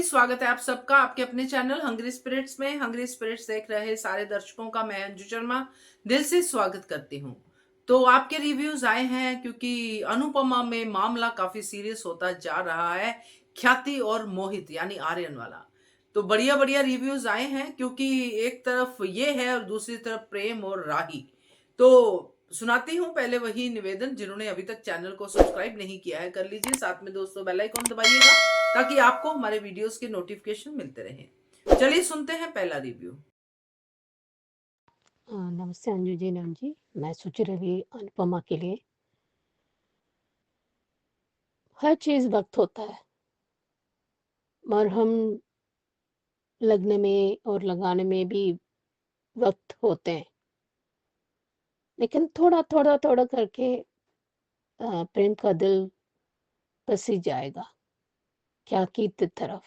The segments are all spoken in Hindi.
स्वागत है आप सबका आपके अपने चैनल हंग्री स्पिरिट्स में। हंग्री स्पिरिट्स देख रहे सारे दर्शकों का मैं अंजू शर्मा दिल से स्वागत करती हूँ। तो आपके रिव्यूज आए हैं क्योंकि अनुपमा में मामला काफी सीरियस होता जा रहा है। ख्याति और मोहित यानी आर्यन वाला। तो बढ़िया बढ़िया रिव्यूज आए हैं क्योंकि एक तरफ ये है और दूसरी तरफ प्रेम और राही। तो सुनाती हूँ पहले वही निवेदन, जिन्होंने अभी तक चैनल को सब्सक्राइब नहीं किया है कर लीजिए, साथ में दोस्तों बेल आइकॉन दबाइएगा ताकि आपको हमारे वीडियोस के नोटिफिकेशन मिलते रहें। चलिए सुनते हैं पहला रिव्यू। नमस्ते अंजू जी, नाम जी। मैं सोच रही अनुपमा के लिए हर चीज़ वक्त होता है। मरहम लगने में और लगाने में भी वक्त होते हैं, लेकिन थोड़ा थोड़ा थोड़ा करके प्रेम का दिल बसी जाएगा क्या की तरफ।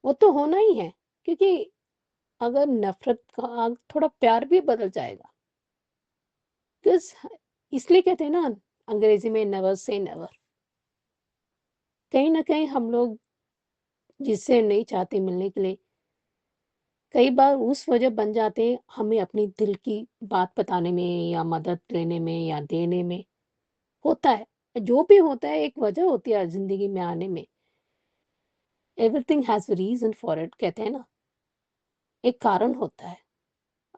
वो तो होना ही है, क्योंकि अगर नफरत का आग थोड़ा प्यार भी बदल जाएगा। किस इसलिए कहते हैं ना, अंग्रेजी में नेवर से नेवर। कहीं ना कहीं हम लोग जिससे नहीं चाहते मिलने के लिए कई बार उस वजह बन जाते हैं, हमें अपनी दिल की बात बताने में या मदद लेने में या देने में। होता है, जो भी होता है एक वजह होती है ज़िंदगी में आने में। Everything has a reason for it, कहते हैं ना, एक कारण होता है।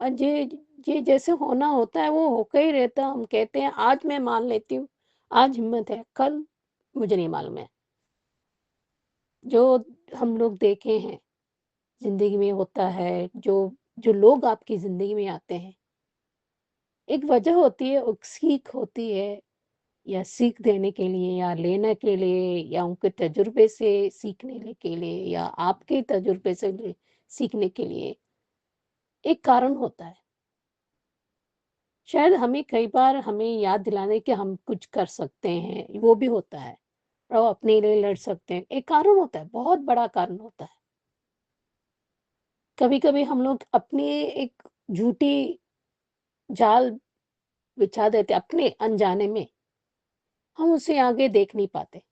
और ये जैसे होना होता है वो होकर ही रहता है। हम कहते हैं आज मैं मान लेती हूँ, आज हिम्मत है, कल मुझे नहीं मालूम है। जो हम लोग देखे हैं ज़िंदगी में होता है, जो जो लोग आपकी ज़िंदगी में आते हैं, एक वजह होती है, एक सीख होती है, या सीख देने के लिए या लेने के लिए या उनके तजुर्बे से सीखने के लिए या आपके तजुर्बे से सीखने के लिए एक कारण होता है। शायद हमें कई बार हमें याद दिलाने कि हम कुछ कर सकते हैं, वो भी होता है। और अपने लिए लड़ सकते हैं, एक कारण होता है, बहुत बड़ा कारण होता है। कभी कभी हम लोग अपनी एक झूठी जाल बिछा देते अपने अनजाने में, हम उसे आगे देख नहीं पाते।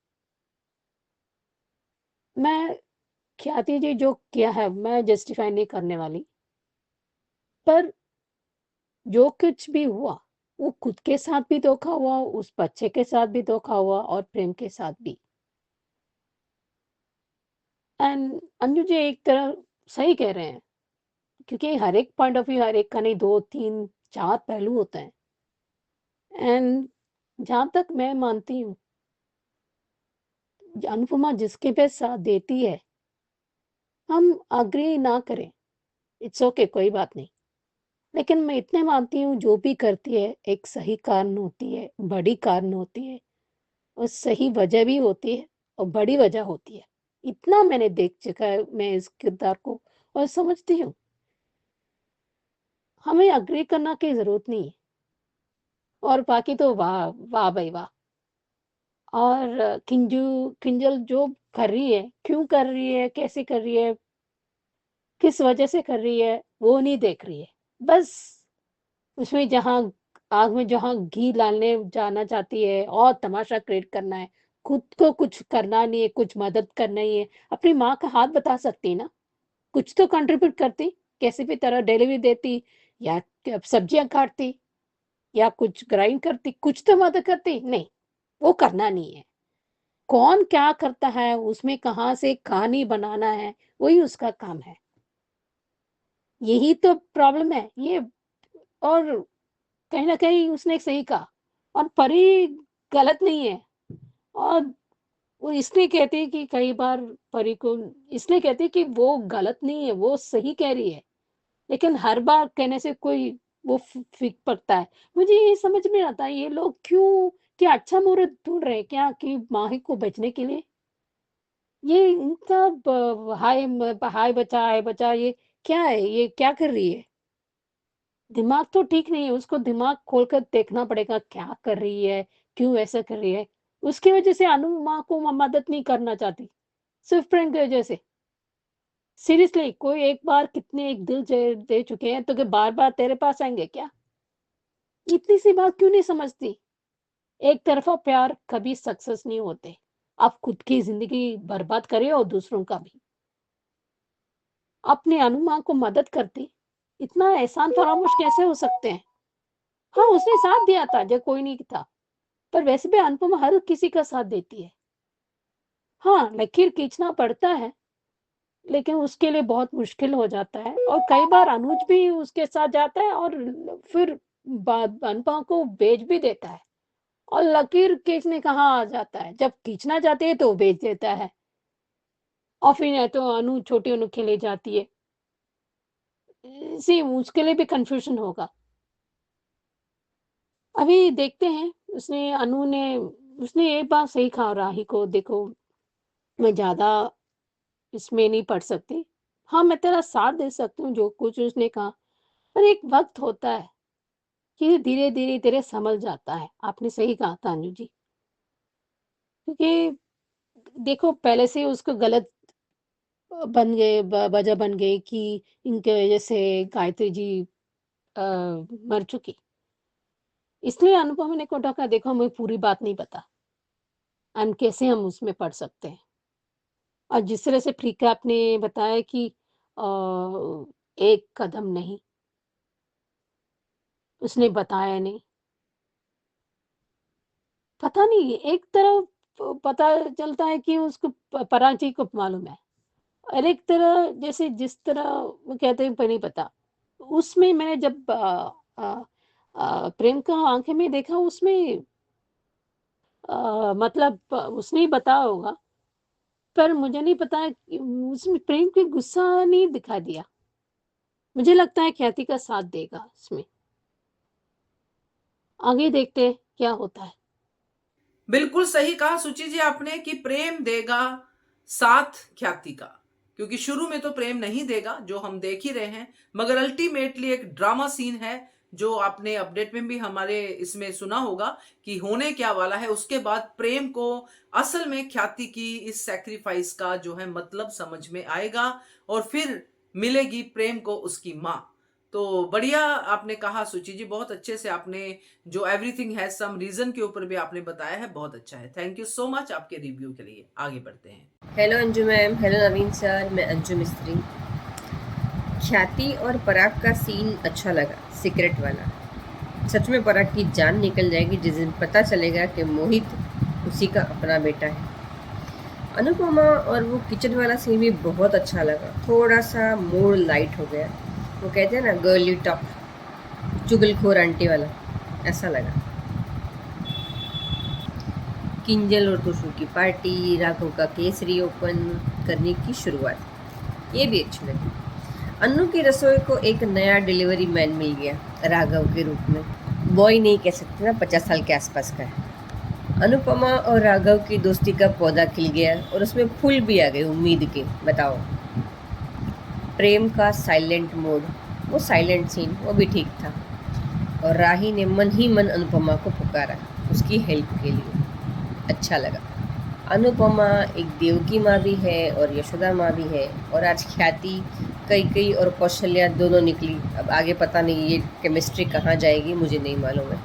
मैं ख्याति जी जो किया है मैं जस्टिफाई नहीं करने वाली, पर जो कुछ भी हुआ वो खुद के साथ भी धोखा हुआ, उस बच्चे के साथ भी धोखा हुआ और प्रेम के साथ भी। एंड अंजू जी एक तरह सही कह रहे हैं, क्योंकि हर एक पॉइंट ऑफ व्यू हर एक का नहीं, 2 3 4 पहलू होते हैं। एंड जहां तक मैं मानती हूँ, अनुपमा जिसके पे साथ देती है, हम अग्री ना करें, इट्स ओके, कोई बात नहीं। लेकिन मैं इतने मानती हूँ जो भी करती है एक सही कारण होती है, बड़ी कारण होती है, और सही वजह भी होती है और बड़ी वजह होती है। इतना मैंने देख चुका है मैं इस किरदार को, और समझती हूँ हमें अग्री करना की ज़रूरत नहीं है। और बाकी तो वाह, वाह भई वाह! और किंजल जो कर रही है, क्यों कर रही है, कैसे कर रही है, किस वजह से कर रही है, वो नहीं देख रही है। बस उसमें जहाँ आग में जहाँ घी डालने जाना चाहती है और तमाशा क्रिएट करना है, खुद को कुछ करना नहीं है, कुछ मदद करना ही है। अपनी माँ का हाथ बता सकती ना, कुछ तो कंट्रीब्यूट करती, कैसी भी तरह डिलीवरी देती या सब्जियाँ काटती या कुछ ग्राइंड करती, कुछ तो मदद करती। नहीं, वो करना नहीं है। कौन क्या करता है, उसमें कहाँ से कहानी बनाना है, वही उसका काम है। यही तो प्रॉब्लम है ये। और कहीं न कहीं उसने सही कहा, और परी गलत नहीं है। और वो इसलिए कहती है कि कई बार परी को इसलिए कहती है कि वो गलत नहीं है, वो सही कह रही है। लेकिन हर बार कहने से कोई वो फ़िक पड़ता है। मुझे ये समझ में आता है ये लोग क्यों, क्या अच्छा मुहूर्त ढूँढ रहे हैं क्या कि माही को बेचने के लिए? ये इनका हाय बचा, हाय बचा, ये क्या है? ये क्या कर रही है? दिमाग तो ठीक नहीं है, उसको दिमाग खोलकर देखना पड़ेगा, क्या कर रही है, क्यों ऐसा कर रही है। उसकी वजह से अनु माँ को मदद नहीं करना चाहती, सिर्फ़ प्रेम की वजह से। सीरियसली कोई एक बार कितने एक दिल दे चुके हैं, तो क्या बार-बार तेरे पास आएँगे क्या? इतनी सी बात क्यों नहीं समझती? एक तरफ़ा प्यार कभी सक्सेस नहीं होते। आप खुद की ज़िंदगी बर्बाद करें और दूसरों का भी। अपने अनुमा को मदद करती। इतना एहसान फरामोश कैसे हो सकते हैं? हाँ, उसने साथ दिया था जब कोई नहीं था, पर वैसे भी अनुपमा हर किसी का साथ देती है। हाँ, लकीर खींचना पड़ता है, लेकिन उसके लिए बहुत मुश्किल हो जाता है और कई बार अनुज भी उसके साथ जाता है और फिर अनुपमा को बेच भी देता है और लकीर खींचने कहाँ आ जाता है, जब खींचना चाहती है तो वो बेच देता है और फिर या तो अनु छोटी अनु के ले जाती है। सेम उसके लिए भी कन्फ्यूजन होगा। अभी देखते हैं उसने ये बात सही कहा राही को, देखो मैं ज़्यादा इसमें नहीं पड़ सकती। हाँ, मैं तेरा साथ दे सकती हूँ जो कुछ उसने कहा, पर एक वक़्त होता है कि धीरे-धीरे संभल जाता है। आपने सही कहा था अनु जी, क्योंकि देखो पहले से ही उसको गलत बन गए वजह बन गई कि इनके वजह से गायत्री जी मर चुकी। इसलिए अनुपमा ने को टोका, देखो हमें पूरी बात नहीं पता, हम कैसे हम उसमें पढ़ सकते हैं। और जिस तरह से प्रीका आपने बताया कि अ, एक कदम नहीं, उसने बताया नहीं। पता नहीं एक तरफ पता चलता है कि उसको पराची को मालूम है और एक तरह जैसे जिस तरह वो कहते हैं पर नहीं पता। उसमें मैंने जब प्रेम का आँखें में देखा उसमें मतलब उसने ही बताया होगा, पर मुझे नहीं पता कि उसमें प्रेम की गुस्सा नहीं दिखा दिया। मुझे लगता है ख्याति का साथ देगा इसमें। आगे देखते हैं क्या होता है। बिल्कुल सही कहा सुचि जी आपने कि प्रेम देगा साथ ख्याति का, क्योंकि शुरू में तो प्रेम नहीं देगा जो हम देख ही रहे हैं, मगर अल्टीमेटली एक ड्रामा सीन है जो आपने अपडेट में भी हमारे इसमें सुना होगा कि होने क्या वाला है। उसके बाद प्रेम को असल में ख्याति की इस सैक्रिफाइस का जो है मतलब समझ में आएगा और फिर मिलेगी प्रेम को उसकी माँ। तो बढ़िया आपने कहा सुचि जी, बहुत अच्छे से आपने जो एवरीथिंग हैज सम रीजन के ऊपर भी आपने बताया है, बहुत अच्छा है। थैंक यू सो मच आपके रिव्यू के लिए। आगे बढ़ते हैं। हेलो अंजू मैम, हेलो नवीन सर, मैं अंजू मिस्त्री। ख्याति और पराग का सीन अच्छा लगा, सीक्रेट वाला। सच में पराग की जान निकल जाएगी जिस दिन पता चलेगा कि मोहित उसी का अपना बेटा है। अनुपमा और वो किचन वाला सीन भी बहुत अच्छा लगा, थोड़ा सा मूड लाइट हो गया। वो कहते हैं ना गर्ली टॉक, चुगलखोर आंटी वाला, ऐसा लगा। किंजल और खुशबू की पार्टी, राघव का केसरी ओपन करने की शुरुआत, ये भी अच्छी लगी। अन्नू की रसोई को एक नया डिलीवरी मैन मिल गया राघव के रूप में। बॉय नहीं कह सकते ना, 50 साल के आसपास का है। अनुपमा और राघव की दोस्ती का पौधा खिल गया और उसमें फूल भी आ गए उम्मीद के। बताओ, प्रेम का साइलेंट मोड, वो साइलेंट सीन वो भी ठीक था। और राही ने मन ही मन अनुपमा को पुकारा उसकी हेल्प के लिए, अच्छा लगा। अनुपमा एक देवकी माँ भी है और यशोदा माँ भी है, और आज ख्याति, कैकेयी और कौशल्या दोनों निकली। अब आगे पता नहीं ये केमिस्ट्री कहाँ जाएगी, मुझे नहीं मालूम है।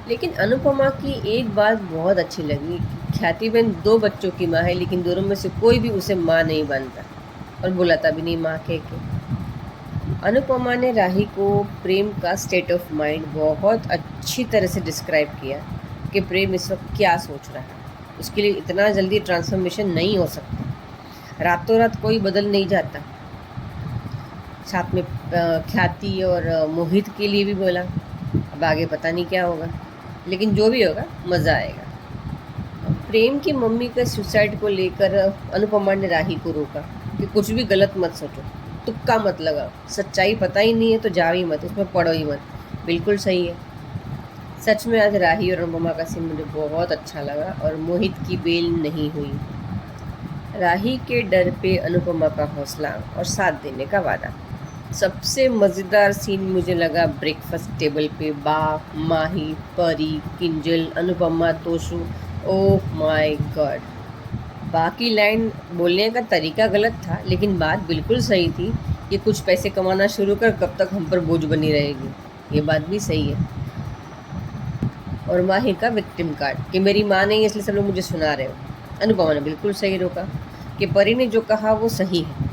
लेकिन अनुपमा की एक बात बहुत अच्छी लगी, ख्याति बहन 2 बच्चों की माँ है, लेकिन दोनों में से कोई भी उसे माँ नहीं मानता और बुलाता भी नहीं माँ कह के। अनुपमा ने राही को प्रेम का स्टेट ऑफ माइंड बहुत अच्छी तरह से डिस्क्राइब किया कि प्रेम इस वक्त क्या सोच रहा है। उसके लिए इतना जल्दी ट्रांसफॉर्मेशन नहीं हो सकता, रातों रात कोई बदल नहीं जाता। साथ में ख्याति और मोहित के लिए भी बोला। अब आगे पता नहीं क्या होगा, लेकिन जो भी होगा मज़ा आएगा। प्रेम की मम्मी के सुसाइड को लेकर अनुपमा ने राही को रोका कि कुछ भी गलत मत सोचो, तुक्का मत लगाओ, सच्चाई पता ही नहीं है तो जाओ ही मत, उसमें पढ़ो ही मत। बिल्कुल सही है। सच में आज राही और अनुपमा का सीन मुझे बहुत अच्छा लगा और मोहित की बेल नहीं हुई। राही के डर पे अनुपमा का हौसला और साथ देने का वादा। सबसे मज़ेदार सीन मुझे लगा ब्रेकफास्ट टेबल पे बा, माही, परी, Kinjal, Anupama, Toshu. Oh my God. बाकी लाइन बोलने का तरीका गलत था, लेकिन बात बिल्कुल सही थी कि कुछ पैसे कमाना शुरू कर, कब तक हम पर बोझ बनी रहेगी। ये बात भी सही है। और माही का विक्टिम कार्ड कि मेरी माँ नहीं है इसलिए सब लोग मुझे सुना रहे हो। अनुपमा ने बिल्कुल सही रोका कि परी ने जो कहा वो सही है।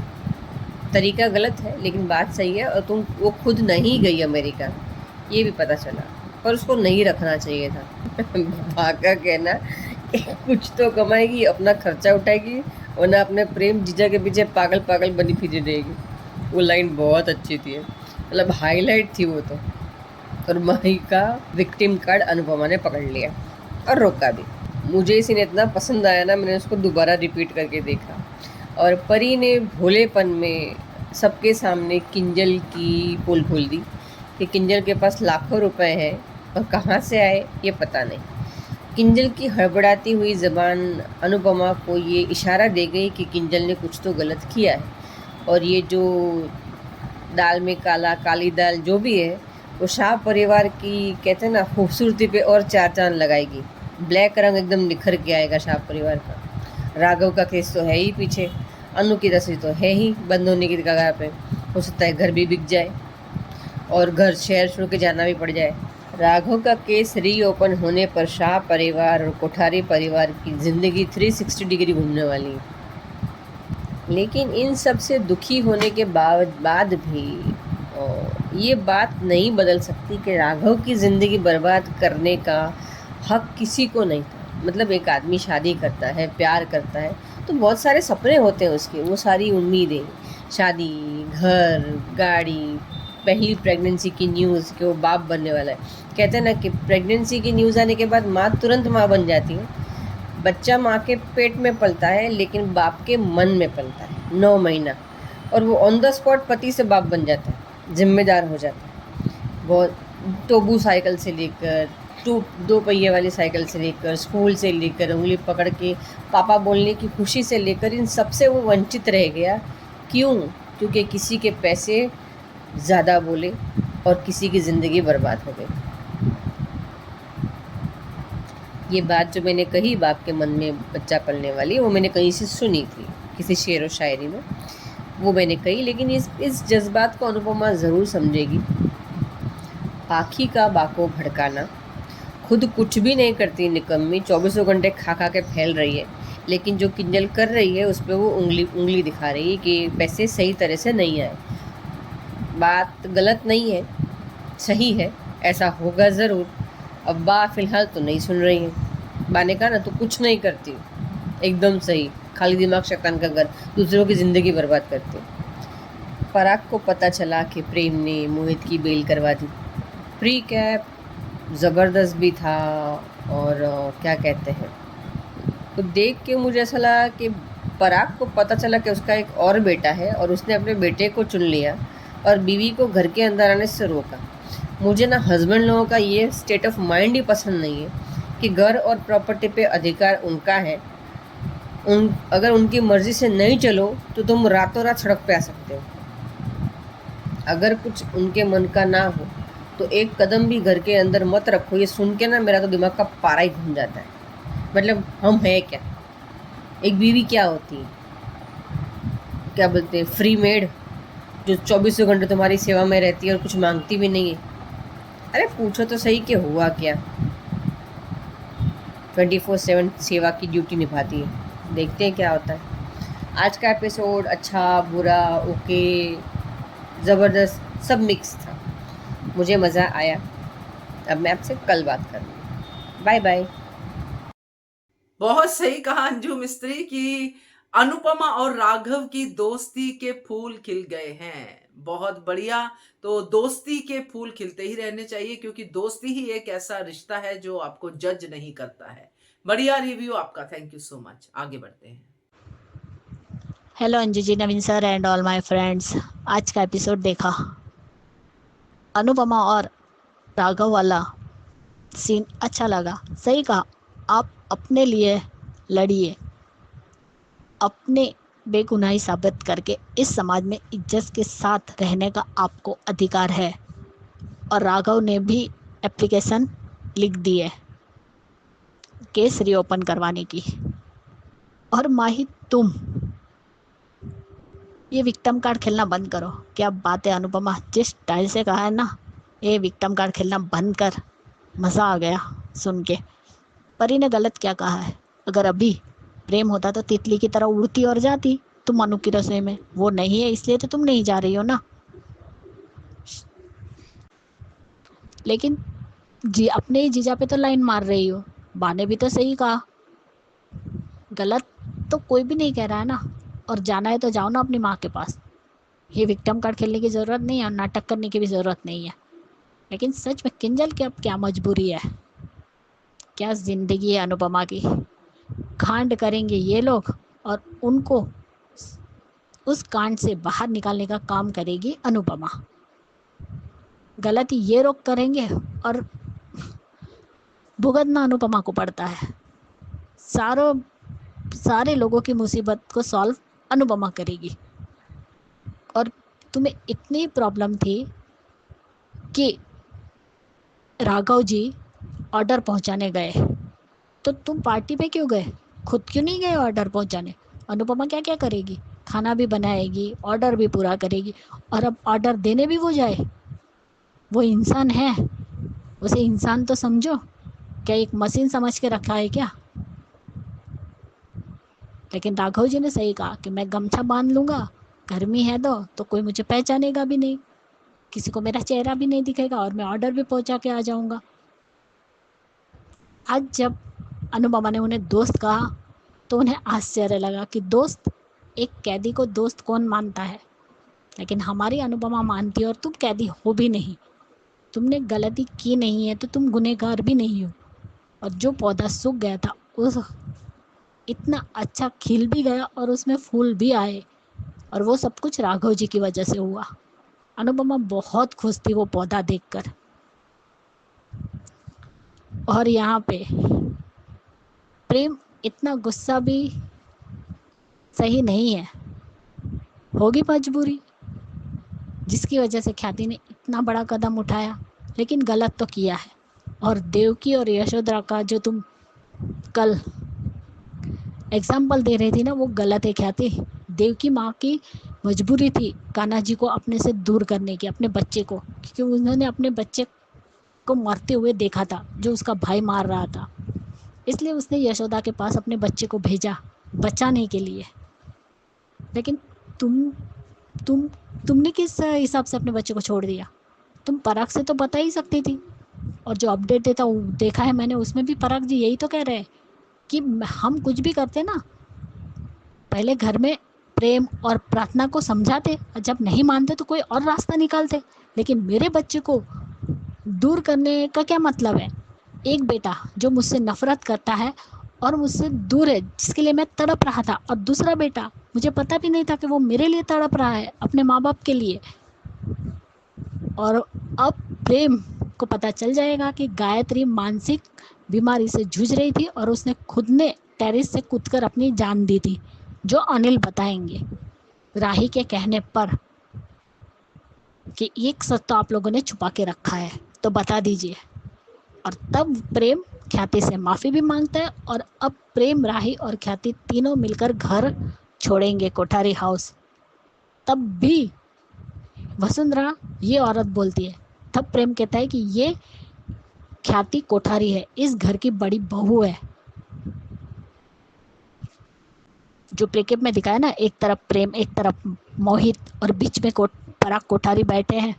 तरीका गलत है लेकिन बात सही है। और वो खुद नहीं गई अमेरिका, ये भी पता चला, पर उसको नहीं रखना चाहिए था। माँ का कहना कि कुछ तो कमाएगी, अपना खर्चा उठाएगी, वरना अपने प्रेम जीजा के पीछे पागल पागल बनी फिर रहेगी। वो लाइन बहुत अच्छी थी, मतलब हाईलाइट थी वो तो। और माही का विक्टिम कार्ड अनुपमा ने पकड़ लिया और रोका भी। मुझे इस सीन इतना पसंद आया ना, मैंने उसको दोबारा रिपीट करके देखा। और परी ने भोलेपन में सबके सामने किंजल की पोल खोल दी कि किंजल के पास लाखों रुपए हैं और कहाँ से आए ये पता नहीं। किंजल की हड़बड़ाती हुई ज़बान अनुपमा को ये इशारा दे गई कि किंजल ने कुछ तो गलत किया है, और ये जो दाल में काला, काली दाल जो भी है, वो शाह परिवार की कहते हैं ना खूबसूरती पे और चार चांद लगाएगी। ब्लैक रंग एकदम निखर के आएगा शाह परिवार का। राघव का केस तो है ही पीछे, अनु की तस्वीर तो है ही बंद होने की कगार पे। हो सकता है घर भी बिक जाए और घर शहर छोड़ के जाना भी पड़ जाए। राघव का केस रीओपन होने पर शाह परिवार और कोठारी परिवार की ज़िंदगी 360 डिग्री घूमने वाली है। लेकिन इन सब से दुखी होने के बाद भी ये बात नहीं बदल सकती कि राघव की ज़िंदगी बर्बाद करने का हक किसी को नहीं था। मतलब एक आदमी शादी करता है, प्यार करता है, तो बहुत सारे सपने होते हैं उसके, वो सारी उम्मीदें, शादी, घर, गाड़ी, पहली प्रेगनेंसी की न्यूज़ कि वो बाप बनने वाला है। कहते हैं ना कि प्रेगनेंसी की न्यूज़ आने के बाद माँ तुरंत माँ बन जाती है। बच्चा माँ के पेट में पलता है लेकिन बाप के मन में पलता है 9 महीना, और वो ऑन द स्पॉट पति से बाप बन जाता है, जिम्मेदार हो जाता है। बहुत टोबू साइकिल से लेकर, 2 पहिए वाली साइकिल से लेकर, स्कूल से लेकर, उंगली पकड़ के पापा बोलने की खुशी से लेकर, इन सबसे वो वंचित रह गया। क्यों? क्योंकि किसी के पैसे ज़्यादा बोले और किसी की ज़िंदगी बर्बाद हो गई। ये बात जो मैंने कही बाप के मन में बच्चा पलने वाली, वो मैंने कहीं से सुनी थी, किसी शेर व शायरी में, वो मैंने कही। लेकिन इस जज्बात को अनुपमा ज़रूर समझेगी। पाखी का बाको भड़काना, खुद कुछ भी नहीं करती निकम्मी, 24 घंटे खा खा के फैल रही है, लेकिन जो किंजल कर रही है उस पर वो उंगली दिखा रही है कि पैसे सही तरह से नहीं आए। बात गलत नहीं है, सही है, ऐसा होगा ज़रूर। अब बा फ़िलहाल तो नहीं सुन रही है। बा ने कहा ना, तो कुछ नहीं करती, एकदम सही, खाली दिमाग शैतान का घर, दूसरों की ज़िंदगी बर्बाद करती। पराग को पता चला कि प्रेम ने मोहित की बेल करवा दी। प्री कैप ज़बरदस्त भी था, और क्या कहते हैं, तो देख के मुझे ऐसा लगा कि पराग को पता चला कि उसका एक और बेटा है और उसने अपने बेटे को चुन लिया और बीवी को घर के अंदर आने से रोका। मुझे ना हस्बैंड लोगों का ये स्टेट ऑफ माइंड ही पसंद नहीं है कि घर और प्रॉपर्टी पे अधिकार उनका है, अगर उनकी मर्ज़ी से नहीं चलो तो तुम रातों रात सड़क पे आ सकते हो। अगर कुछ उनके मन का ना हो तो एक कदम भी घर के अंदर मत रखो। ये सुन के ना मेरा तो दिमाग का पारा ही घूम जाता है। मतलब हम है क्या? एक बीवी क्या होती है, क्या बोलते हैं, फ्री मेड, जो 24 घंटे तुम्हारी सेवा में रहती है और कुछ मांगती भी नहीं है। अरे पूछो तो सही कि हुआ क्या? 24/7 सेवा की ड्यूटी निभाती है। देखते हैं क्या होता है। आज का एपिसोड अच्छा बुरा ओके ज़बरदस्त सब मिक्स था, मुझे मज़ा आया। अब मैं आपसे कल बात करूँगी। Bye bye. बहुत सही कहा अंजू मिस्त्री की अनुपमा और राघव की दोस्ती के फूल खिल गए हैं। बहुत बढ़िया। तो दोस्ती के फूल खिलते ही रहने चाहिए, क्योंकि दोस्ती ही एक ऐसा रिश्ता है जो आपको जज नहीं करता है। बढ़िया रिव्यू आपका, थैंक यू सो मच। आगे बढ़ते हैं। Hello Anju ji, Naveen sir and all my friends. आज का एपिसोड देखा, अनुपमा और राघव वाला सीन अच्छा लगा। सही कहा, आप अपने लिए लड़िए, अपने बेगुनाही साबित करके इस समाज में इज्जत के साथ रहने का आपको अधिकार है। और राघव ने भी एप्लीकेशन लिख दी है केस रीओपन करवाने की। और माही, तुम ये विक्टिम कार्ड खेलना बंद करो। क्या बात है अनुपमा, जिस स्टाइल से कहा है ना, ये विक्टिम कार्ड खेलना बंद कर। मज़ा आ गया सुन के। परी ने गलत क्या कहा है? अगर अभी प्रेम होता तो तितली की तरह उड़ती और जाती, तुम अनु की रसोई में, वो नहीं है इसलिए तो तुम नहीं जा रही हो ना। लेकिन जी अपने ही जीजा पे तो लाइन मार रही हो। बा ने भी तो सही कहा, गलत तो कोई भी नहीं कह रहा है ना। और जाना है तो जाओ ना अपनी माँ के पास। ये विक्टिम कार्ड खेलने की ज़रूरत नहीं है और नाटक करने की भी ज़रूरत नहीं है। लेकिन सच में किंजल की अब क्या मजबूरी है, क्या ज़िंदगी है अनुपमा की। कांड करेंगे ये लोग और उनको उस कांड से बाहर निकालने का काम करेगी अनुपमा। गलती ये लोग करेंगे और भुगतना अनुपमा को पड़ता है। सारे लोगों की मुसीबत को सॉल्व अनुपमा करेगी। और तुम्हें इतनी प्रॉब्लम थी कि राघव जी ऑर्डर पहुंचाने गए, तो तुम पार्टी पे क्यों गए? खुद क्यों नहीं गए ऑर्डर पहुंचाने? अनुपमा क्या क्या करेगी, खाना भी बनाएगी, ऑर्डर भी पूरा करेगी, और अब ऑर्डर देने भी वो जाए? वो इंसान है, उसे इंसान तो समझो। क्या एक मशीन समझ के रखा है क्या? लेकिन राघव जी ने सही कहा कि मैं गमछा बांध लूँगा, गर्मी है तो कोई मुझे पहचानेगा भी नहीं, किसी को मेरा चेहरा भी नहीं दिखेगा और मैं ऑर्डर भी पहुंचा के आ जाऊंगा। आज जब अनुपमा ने उन्हें दोस्त कहा तो उन्हें आश्चर्य लगा कि दोस्त, एक कैदी को दोस्त कौन मानता है? लेकिन हमारी अनुपमा मानती है। और तुम कैदी हो भी नहीं, तुमने गलती की नहीं है तो तुम गुनहगार भी नहीं हो। और जो पौधा सूख गया था उस इतना अच्छा खिल भी गया और उसमें फूल भी आए, और वो सब कुछ राघव जी की वजह से हुआ। अनुपमा बहुत खुश थी वो पौधा देखकर। और यहाँ पे प्रेम इतना गुस्सा भी सही नहीं है, होगी मजबूरी जिसकी वजह से ख्याति ने इतना बड़ा कदम उठाया, लेकिन गलत तो किया है। और देवकी और यशोधरा का जो तुम कल एग्जाम्पल दे रही थी ना, वो गलत है ख्याति। देवकी माँ की मजबूरी थी कान्हा जी को अपने से दूर करने की, अपने बच्चे को, क्योंकि उन्होंने अपने बच्चे को मरते हुए देखा था जो उसका भाई मार रहा था। इसलिए उसने यशोदा के पास अपने बच्चे को भेजा बचाने के लिए। लेकिन तुमने किस हिसाब से अपने बच्चे को छोड़ दिया? तुम पराग से तो बता ही सकती थी। और जो अपडेट देखा है मैंने, उसमें भी पराग जी यही तो कह रहे हैं कि हम कुछ भी करते ना, पहले घर में प्रेम और प्रार्थना को समझाते, और जब नहीं मानते तो कोई और रास्ता निकालते। लेकिन मेरे बच्चे को दूर करने का क्या मतलब है? एक बेटा जो मुझसे नफरत करता है और मुझसे दूर है, जिसके लिए मैं तड़प रहा था, और दूसरा बेटा मुझे पता भी नहीं था कि वो मेरे लिए तड़प रहा है, अपने माँ बाप के लिए। और अब प्रेम को पता चल जाएगा कि गायत्री मानसिक बीमारी से जूझ रही थी और उसने खुद ने टेरेस से कूदकर अपनी जान दी थी, जो अनिल बताएंगे राही के कहने पर कि एक सच तो आप लोगों ने छुपा के रखा है, तो बता दीजिए। और तब प्रेम ख्याति से माफ़ी भी मांगता है, और अब प्रेम, राही और ख्याति तीनों मिलकर घर छोड़ेंगे, कोठारी हाउस। तब भी वसुंधरा ये औरत बोलती है, तब प्रेम कहता है कि ये ख्याति कोठारी है, इस घर की बड़ी बहू है। जो प्रेकेप में दिखाया ना, एक तरफ प्रेम, एक तरफ मोहित, और बीच में पराग कोठारी बैठे हैं।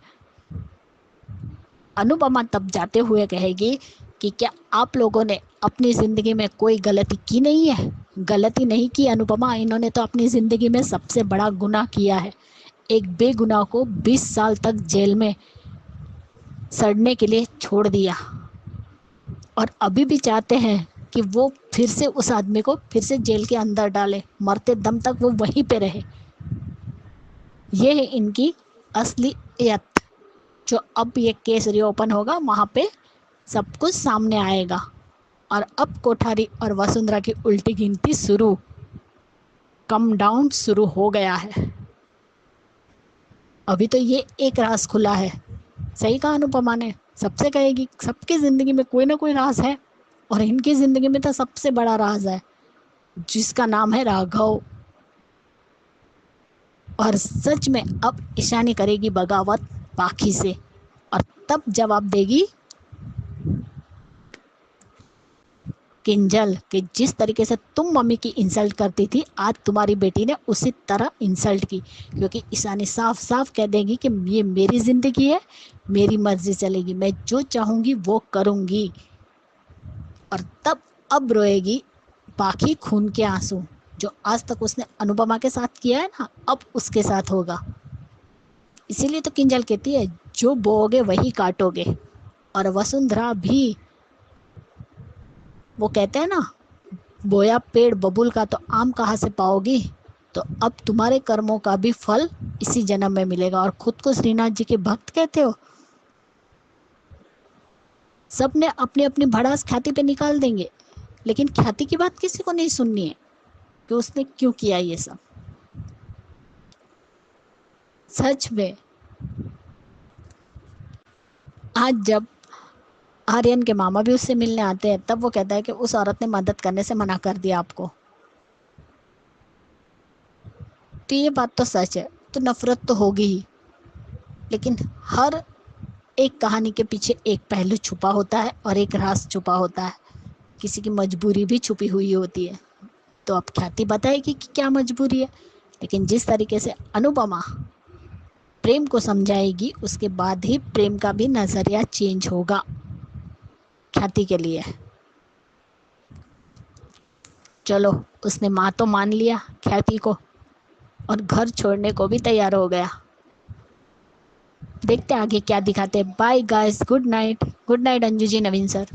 अनुपमा तब जाते हुए कहेगी कि क्या आप लोगों ने अपनी ज़िंदगी में कोई गलती की नहीं है? गलती नहीं की अनुपमा, इन्होंने तो अपनी ज़िंदगी में सबसे बड़ा गुनाह किया है। एक बेगुनाह को 20 साल तक जेल में सड़ने के लिए छोड़ दिया, और अभी भी चाहते हैं कि वो फिर से उस आदमी को फिर से जेल के अंदर डाले, मरते दम तक वो वहीं पे रहे। ये है इनकी असलियत। जो अब ये केस रीओपन होगा, वहाँ पे सब कुछ सामने आएगा। और अब कोठारी और वसुंधरा की उल्टी गिनती शुरू, कम डाउन शुरू हो गया है। अभी तो ये एक राज खुला है। सही कहा अनुपमा ने, सबसे कहेगी सबकी ज़िंदगी में कोई ना कोई राज है, और इनकी ज़िंदगी में तो सबसे बड़ा राज है, जिसका नाम है राघव। और सच में अब ईशानी करेगी बगावत पाखी से, और तब जवाब देगी किंजल कि जिस तरीके से तुम मम्मी की इंसल्ट करती थी, आज तुम्हारी बेटी ने उसी तरह इंसल्ट की, क्योंकि ईशानी साफ साफ कह देगी कि ये मेरी ज़िंदगी है, मेरी मर्जी चलेगी, मैं जो चाहूँगी वो करूँगी। और तब अब रोएगी बाकी खून के आंसू, जो आज तक उसने अनुपमा के साथ किया है ना, अब उसके साथ होगा। इसीलिए तो किंजल कहती है, जो बोओगे वही काटोगे। और वसुंधरा भी, वो कहते हैं ना, बोया पेड़ बबूल का तो आम कहाँ से पाओगी। तो अब तुम्हारे कर्मों का भी फल इसी जन्म में मिलेगा। और खुद को श्रीनाथ जी के भक्त कहते हो। सब ने अपनी अपनी भड़ास ख्याति पे निकाल देंगे, लेकिन ख्याति की बात किसी को नहीं सुननी है कि उसने क्यों किया ये सब। सच में आज जब आर्यन के मामा भी उससे मिलने आते हैं, तब वो कहता है कि उस औरत ने मदद करने से मना कर दिया आपको। तो ये बात तो सच है, तो नफरत तो होगी ही, लेकिन हर एक कहानी के पीछे एक पहलू छुपा होता है और एक राज छुपा होता है। किसी की मजबूरी भी छुपी हुई होती है। तो अब ख्याति बताएगी कि क्या मजबूरी है, लेकिन जिस तरीके से अनुपमा प्रेम को समझाएगी, उसके बाद ही प्रेम का भी नजरिया चेंज होगा ख्याति के लिए। चलो, उसने माँ तो मान लिया ख्याति को, और घर छोड़ने को भी तैयार हो गया। देखते आगे क्या दिखाते हैं। Bye guys, good night. Good night Anju ji, Naveen sir.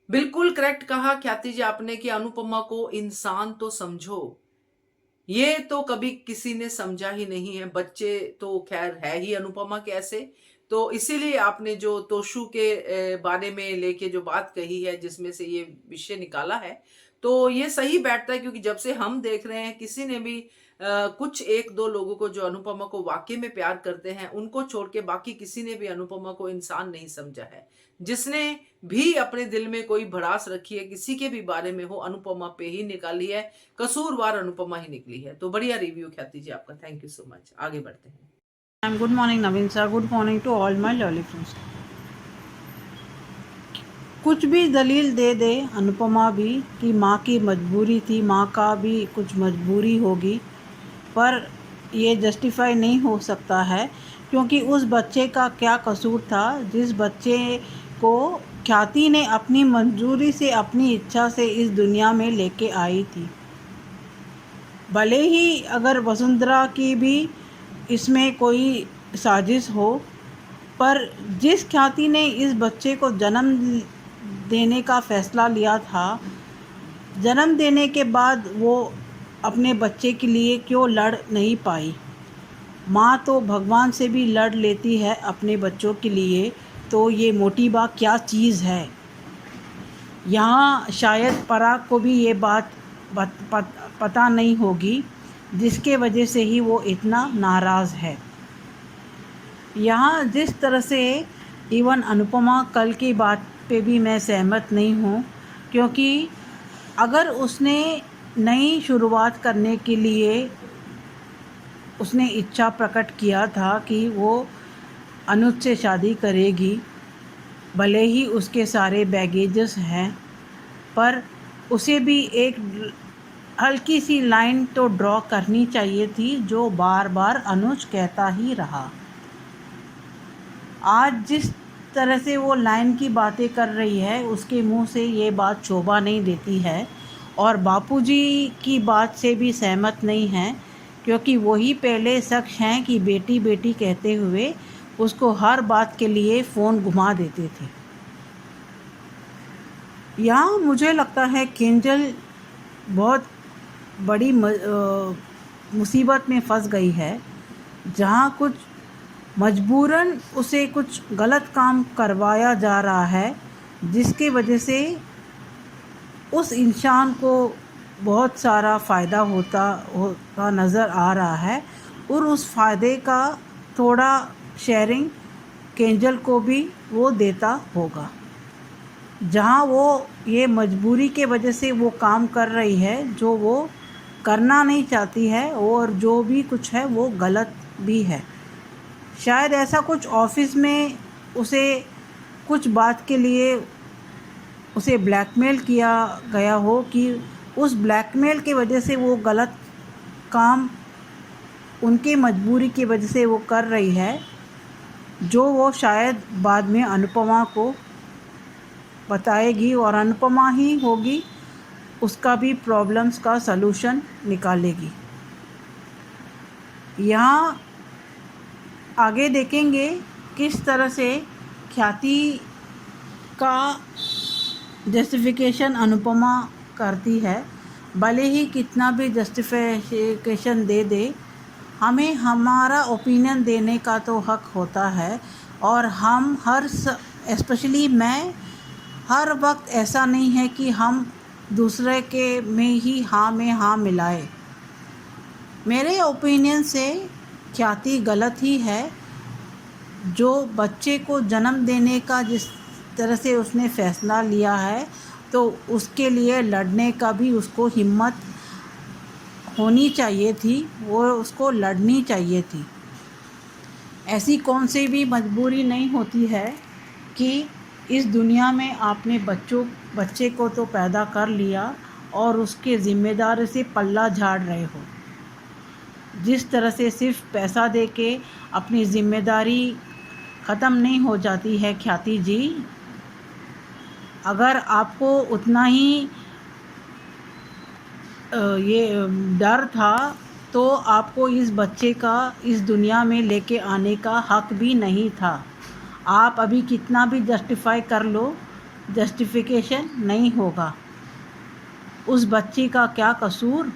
बिल्कुल करेक्ट कहा ख्याति जी आपने कि अनुपमा को इंसान तो समझो। ये तो कभी किसी ने समझा ही नहीं है। बच्चे तो खैर है ही अनुपमा के ऐसे, तो इसीलिए आपने जो तोशु के बारे में लेके जो बात कही है, जिसमें से ये विषय निकाला है, तो ये सही बैठता है। क्योंकि जब से हम देख रहे हैं, किसी ने भी कुछ एक दो लोगों को जो अनुपमा को वाकई में प्यार करते हैं, उनको छोड़ के बाकी किसी ने भी अनुपमा को इंसान नहीं समझा है। जिसने भी अपने दिल में कोई भड़ास रखी है किसी के भी बारे में हो, अनुपमा पे ही निकाली है। कसूरवार अनुपमा ही निकली है। तो बढ़िया रिव्यू ख्याति जी आपका, थैंक यू सो मच। आगे बढ़ते हैं। Good morning Naveen sir, good morning to all my lovely friends. कुछ भी दलील दे दे अनुपमा भी कि माँ की मजबूरी थी, माँ का भी कुछ मजबूरी होगी, पर ये जस्टिफाई नहीं हो सकता है, क्योंकि उस बच्चे का क्या कसूर था जिस बच्चे को ख्याति ने अपनी मंजूरी से, अपनी इच्छा से इस दुनिया में लेके आई थी। भले ही अगर वसुंधरा की भी इसमें कोई साजिश हो, पर जिस ख्याति ने इस बच्चे को जन्म देने का फ़ैसला लिया था, जन्म देने के बाद वो अपने बच्चे के लिए क्यों लड़ नहीं पाई। माँ तो भगवान से भी लड़ लेती है अपने बच्चों के लिए, तो ये मोटी बात क्या चीज़ है। यहाँ शायद पराग को भी ये बात पता नहीं होगी, जिसके वजह से ही वो इतना नाराज़ है। यहाँ जिस तरह से इवन अनुपमा कल की बात पे भी मैं सहमत नहीं हूँ, क्योंकि अगर उसने नई शुरुआत करने के लिए उसने इच्छा प्रकट किया था कि वो अनुज से शादी करेगी, भले ही उसके सारे बैगेजेस हैं, पर उसे भी एक हल्की सी लाइन तो ड्रॉ करनी चाहिए थी, जो बार बार अनुज कहता ही रहा। आज जिस तरह से वो लाइन की बातें कर रही है, उसके मुंह से ये बात शोभा नहीं देती है, और बापूजी की बात से भी सहमत नहीं है, क्योंकि वही पहले शख्स हैं कि बेटी बेटी कहते हुए उसको हर बात के लिए फ़ोन घुमा देते थे। यहाँ मुझे लगता है किंजल बहुत बड़ी मुसीबत में फंस गई है, जहाँ कुछ मजबूरन उसे कुछ गलत काम करवाया जा रहा है, जिसके वजह से उस इंसान को बहुत सारा फ़ायदा होता नज़र आ रहा है, और उस फ़ायदे का थोड़ा शेयरिंग किंजल को भी वो देता होगा। जहाँ वो ये मजबूरी के वजह से वो काम कर रही है जो वो करना नहीं चाहती है, और जो भी कुछ है वो गलत भी है। शायद ऐसा कुछ ऑफिस में उसे कुछ बात के लिए उसे ब्लैकमेल किया गया हो कि उस ब्लैकमेल की वजह से वो गलत काम उनकी मजबूरी की वजह से वो कर रही है, जो वो शायद बाद में अनुपमा को बताएगी और अनुपमा ही होगी उसका भी प्रॉब्लम्स का सलूशन निकालेगी। यहाँ आगे देखेंगे किस तरह से ख्याति का जस्टिफिकेशन अनुपमा करती है। भले ही कितना भी जस्टिफिकेशन दे दे, हमें हमारा ओपिनियन देने का तो हक होता है। और हम स्पेशली मैं हर वक्त ऐसा नहीं है कि हम दूसरे के में ही हाँ में हाँ मिलाए। मेरे ओपिनियन से ख्याति गलत ही है। जो बच्चे को जन्म देने का जिस तरह से उसने फ़ैसला लिया है, तो उसके लिए लड़ने का भी उसको हिम्मत होनी चाहिए थी, वो उसको लड़नी चाहिए थी। ऐसी कौन सी भी मजबूरी नहीं होती है कि इस दुनिया में आपने बच्चे को तो पैदा कर लिया और उसके ज़िम्मेदारी से पल्ला झाड़ रहे हो। जिस तरह से सिर्फ पैसा दे के अपनी ज़िम्मेदारी ख़त्म नहीं हो जाती है ख्याति जी। अगर आपको उतना ही ये डर था, तो आपको इस बच्चे का इस दुनिया में लेके आने का हक भी नहीं था। आप अभी कितना भी जस्टिफाई कर लो, जस्टिफिकेशन नहीं होगा। उस बच्चे का क्या कसूर?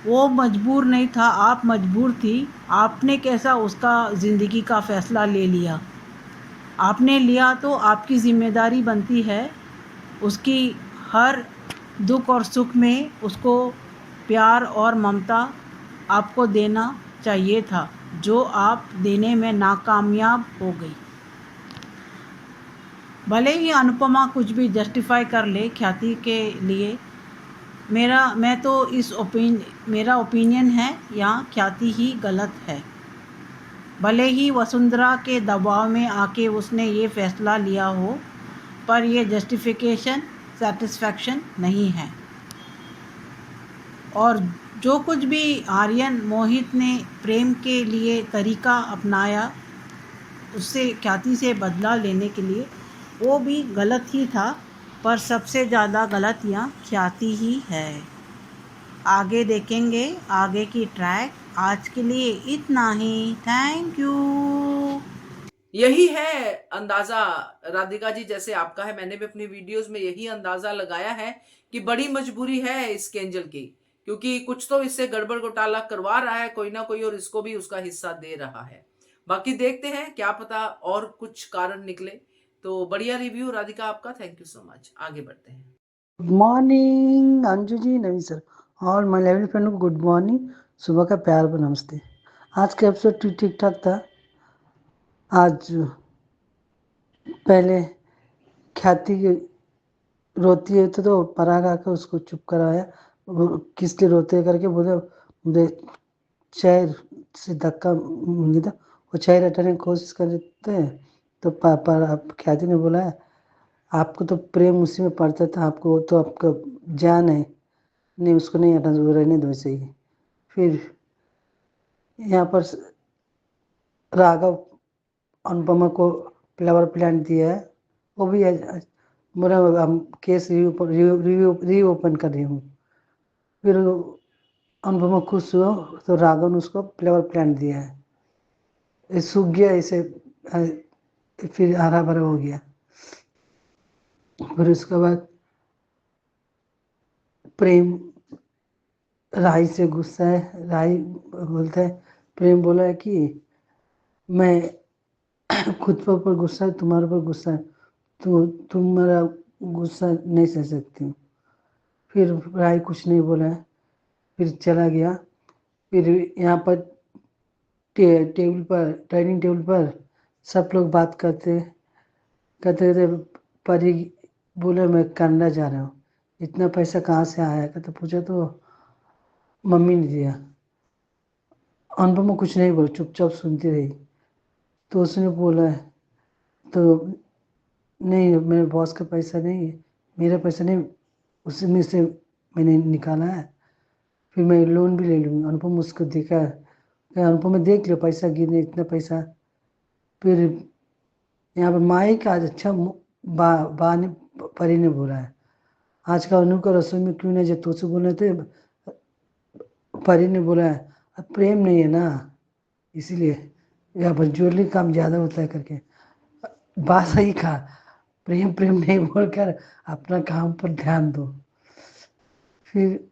वो मजबूर नहीं था, आप मजबूर थी। आपने कैसा उसका ज़िंदगी का फ़ैसला ले लिया? आपने लिया तो आपकी ज़िम्मेदारी बनती है उसकी हर दुख और सुख में उसको प्यार और ममता आपको देना चाहिए था, जो आप देने में नाकामयाब हो गई। भले ही अनुपमा कुछ भी जस्टिफाई कर ले ख्याति के लिए, मेरा ओपिनियन है यहाँ ख्याति ही गलत है। भले ही वसुंधरा के दबाव में आके उसने ये फ़ैसला लिया हो, पर ये जस्टिफिकेशन सेटिस्फैक्शन नहीं है। और जो कुछ भी आर्यन मोहित ने प्रेम के लिए तरीका अपनाया उससे ख्याति से बदला लेने के लिए, वो भी गलत ही था, पर सबसे ज़्यादा गलत यहाँ ख्याति ही है। आगे देखेंगे आगे की ट्रैक। आज के लिए इतना ही। Thank you. यही है अंदाजा राधिका जी, जैसे आपका है, मैंने भी अपनी वीडियोस में यही अंदाजा लगाया है कि बड़ी मजबूरी है इस केंजल की, क्योंकि कुछ तो इससे गड़बड़ घोटाला करवा रहा है कोई ना कोई, और इसको भी उसका हिस्सा दे रहा है। बाकी देखते हैं, क्या पता और कुछ कारण निकले। तो बढ़िया रिव्यू राधिका आपका, थैंक यू सो मच। आगे बढ़ते हैं। Good morning Anju ji, Naveen sir और माय लवली फ्रेंड को गुड मॉर्निंग। सुबह का प्यार पर नमस्ते। आज का एपिसोड ठीक ठाक था। आज पहले ख्याति रोती है तो पराग आकर उसको चुप कराया। वो किस लिए रोते करके बोले, मुझे चेयर से धक्का मुझे था, वो चेयर हटाने की कोशिश करते हैं। तो ख्याति ने बोला, आपको तो प्रेम उसी में पड़ता था, आपको तो आपका जान है, नहीं उसको नहीं हटाना, वो रहने दो ऐसे ही। फिर यहाँ पर राघव अनुपमा को फ्लावर प्लांट दिया है, वो भी बोला हम केस रीओपन कर रही हूँ। फिर अनुपमा खुश हुआ तो राघव ने उसको फ्लावर प्लांट दिया है, ये सूख गया, इसे फिर हरा भरा हो गया। फिर उसके बाद प्रेम राही से गुस्सा है। राही बोलता है, प्रेम बोला है कि मैं खुद पर गुस्सा है, तुम्हारे पर गुस्सा है, तो तुम मेरा गुस्सा नहीं सह सकती। फिर राही कुछ नहीं बोला है, फिर चला गया। फिर यहाँ पर टेबल पर, डाइनिंग टेबल पर सब लोग बात करते कहते परी बोले मैं कनाडा जा रहा हूँ, इतना पैसा कहाँ से आया? कहते पूछा तो मम्मी ने दिया। अनुपमा कुछ नहीं बोली, चुपचाप सुनती रही। तो उसने बोला है, तो नहीं, मेरे बॉस का पैसा नहीं है, मेरा पैसा नहीं, उसी में से मैंने निकाला है। फिर मैं लोन भी ले लूँगी। अनुपम उसको देखा, कहा अनुपम में देख लो पैसा गिरने इतना पैसा। फिर यहाँ पर माई का आज अच्छा बा ने परी ने बोला है, आज का अनु का रसोई में क्यों नहीं, जब तुझसे बोल रहे थे परी ने बोला है अब प्रेम नहीं है ना, इसीलिए यहाँ पर ज्वेलरी काम ज़्यादा होता है करके। बात सही कहा, प्रेम प्रेम नहीं बोलकर अपना काम पर ध्यान दो। फिर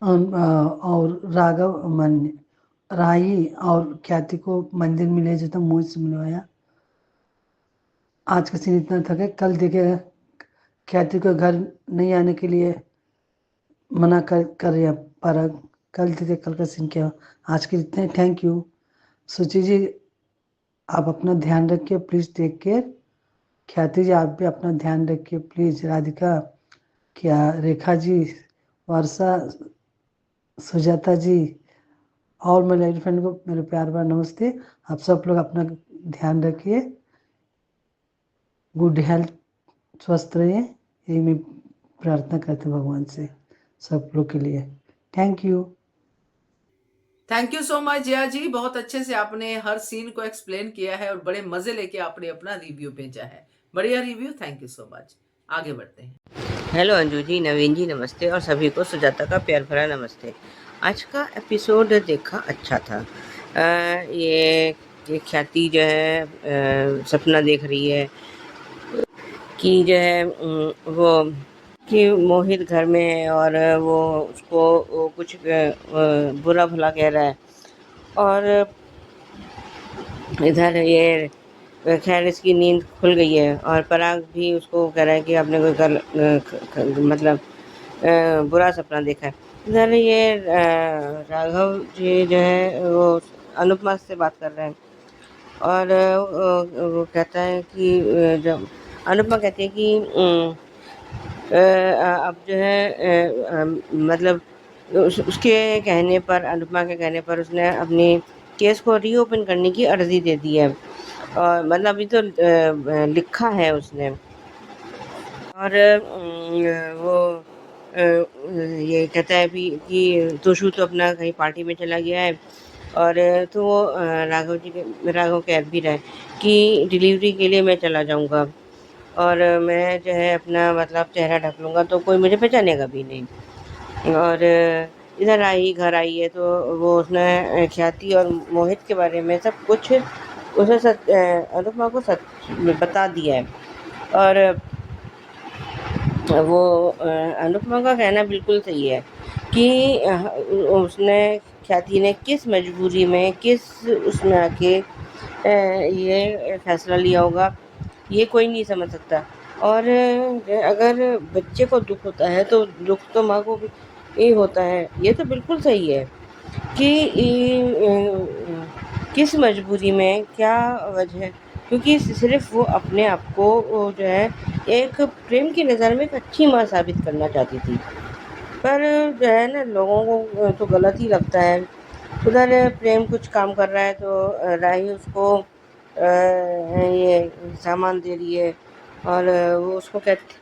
और राघव मन राही और ख्याति को मंदिर में ले जाता मोहित से मिलवाया। आज का सीन इतना था कि कल देखे ख्याति को घर नहीं आने के लिए मना कर रही पर कल देखे कल का सीन क्या। आज के इतने, थैंक यू। सुचि जी आप अपना ध्यान रखिए प्लीज़, टेक केयर। ख्याति जी आप भी अपना ध्यान रखिए प्लीज़। राधिका, क्या रेखा जी, वर्षा, सुजाता जी और मेरे फ्रेंड को मेरे प्यार भरा नमस्ते। आप सब लोग अपना ध्यान रखिए, गुड हेल्थ, स्वस्थ रहिए, यही मैं प्रार्थना करते हैं भगवान से सब लोग के लिए। Thank you. Thank you so much Jaya ji, बहुत अच्छे से आपने हर सीन को एक्सप्लेन किया है और बड़े मजे लेके आपने अपना रिव्यू भेजा है। बढ़िया review, thank you so much. आगे बढ़ते हैं। हेलो अंजू जी, नवीन जी नमस्ते, और सभी को सुजाता का प्यार भरा नमस्ते। आज का एपिसोड देखा अच्छा था। ये ख्याति जो है सपना देख रही है कि जो है वो कि मोहित घर में है और वो उसको वो कुछ बुरा भला कह रहा है, और इधर ये खैर इसकी नींद खुल गई है और पराग भी उसको कह रहा है कि आपने कोई मतलब बुरा सपना देखा है। इधर ये राघव जी जो है वो अनुपमा से बात कर रहे हैं और वो कहता है कि जब अनुपमा कहती है कि अब जो है मतलब उसके कहने पर, अनुपमा के कहने पर उसने अपनी केस को रीओपन करने की अर्जी दे दी है। और मतलब अभी तो लिखा है उसने, और वो ये कहता है भी कि तोशु तो अपना कहीं पार्टी में चला गया है, और तो वो राघव कह भी रहा है कि डिलीवरी के लिए मैं चला जाऊंगा और मैं जो है अपना मतलब चेहरा ढक लूँगा तो कोई मुझे पहचानेगा भी नहीं। और इधर घर आई है तो वो उसने ख्याति और मोहित के बारे में सब कुछ उसने अनुपमा को सच बता दिया है। और वो अनुपमा का कहना बिल्कुल सही है कि उसने ख्याति ने किस मजबूरी में उसमें आके ये फैसला लिया होगा, ये कोई नहीं समझ सकता। और अगर बच्चे को दुख होता है तो दुख तो माँ को भी होता है। ये तो बिल्कुल सही है कि किस मजबूरी में क्या वजह, क्योंकि सिर्फ वो अपने आप को जो है एक प्रेम की नज़र में एक अच्छी माँ साबित करना चाहती थी, पर जो है ना लोगों को तो गलत ही लगता है। उधर प्रेम कुछ काम कर रहा है तो राही उसको ये सामान दे रही है और वो उसको कहती,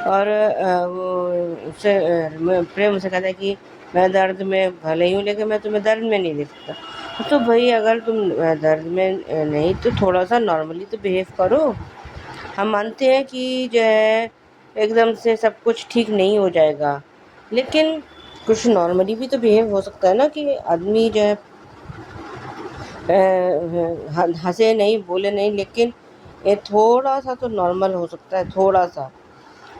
और वो उससे प्रेम उसे कहता है कि मैं दर्द में भले ही हूँ लेकिन मैं तुम्हें दर्द में नहीं देख सकता। तो भाई अगर तुम दर्द में नहीं तो थोड़ा सा नॉर्मली तो बिहेव करो। हम मानते हैं कि जो है एकदम से सब कुछ ठीक नहीं हो जाएगा, लेकिन कुछ नॉर्मली भी तो बिहेव हो सकता है ना, कि आदमी जो है हंसे नहीं, बोले नहीं, लेकिन ये थोड़ा सा तो नॉर्मल हो सकता है, थोड़ा सा।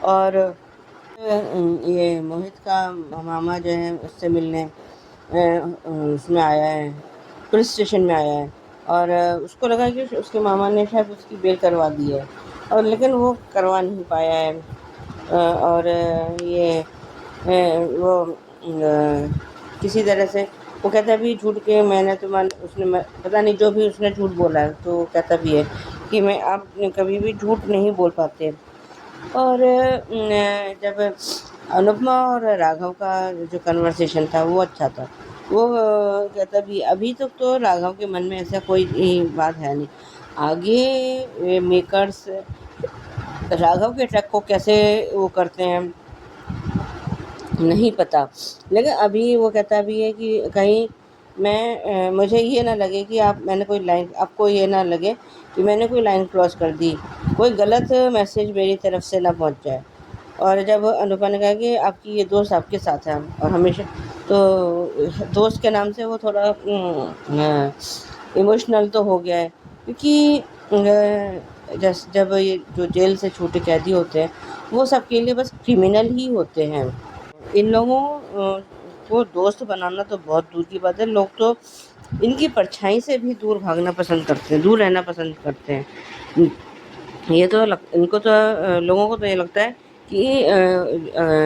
और ये मोहित का मामा जो है उससे मिलने उसमें आया है, पुलिस स्टेशन में आया है, और उसको लगा कि उसके मामा ने शायद उसकी बेल करवा दी है, और लेकिन वो करवा नहीं पाया है। और ये वो किसी तरह से वो कहता भी झूठ के मैंने उसने पता नहीं जो भी उसने झूठ बोला है, तो कहता भी है कि मैं आप कभी भी झूठ नहीं बोल पाते। और जब अनुपमा और राघव का जो कन्वर्सेशन था वो अच्छा था, वो कहता भी अभी तक तो राघव के मन में ऐसा कोई बात है नहीं। आगे मेकर्स राघव के ट्रैक को कैसे वो करते हैं नहीं पता, लेकिन अभी वो कहता भी है कि कहीं मुझे ये ना लगे कि आपको ये ना लगे कि मैंने कोई लाइन क्रॉस कर दी, कोई गलत मैसेज मेरी तरफ से ना पहुंच जाए। और जब अनुपमा ने कहा कि आपकी ये दोस्त आपके साथ है और हमेशा, तो दोस्त के नाम से वो थोड़ा इमोशनल तो हो गया है, क्योंकि जब ये जो जेल से छूटे कैदी होते हैं वो सबके लिए बस क्रिमिनल ही होते हैं। इन लोगों को दोस्त बनाना तो बहुत दूर की बात है, लोग तो इनकी परछाई से भी दूर भागना पसंद करते हैं, दूर रहना पसंद करते हैं। ये तो इनको तो लोगों को तो ये लगता है कि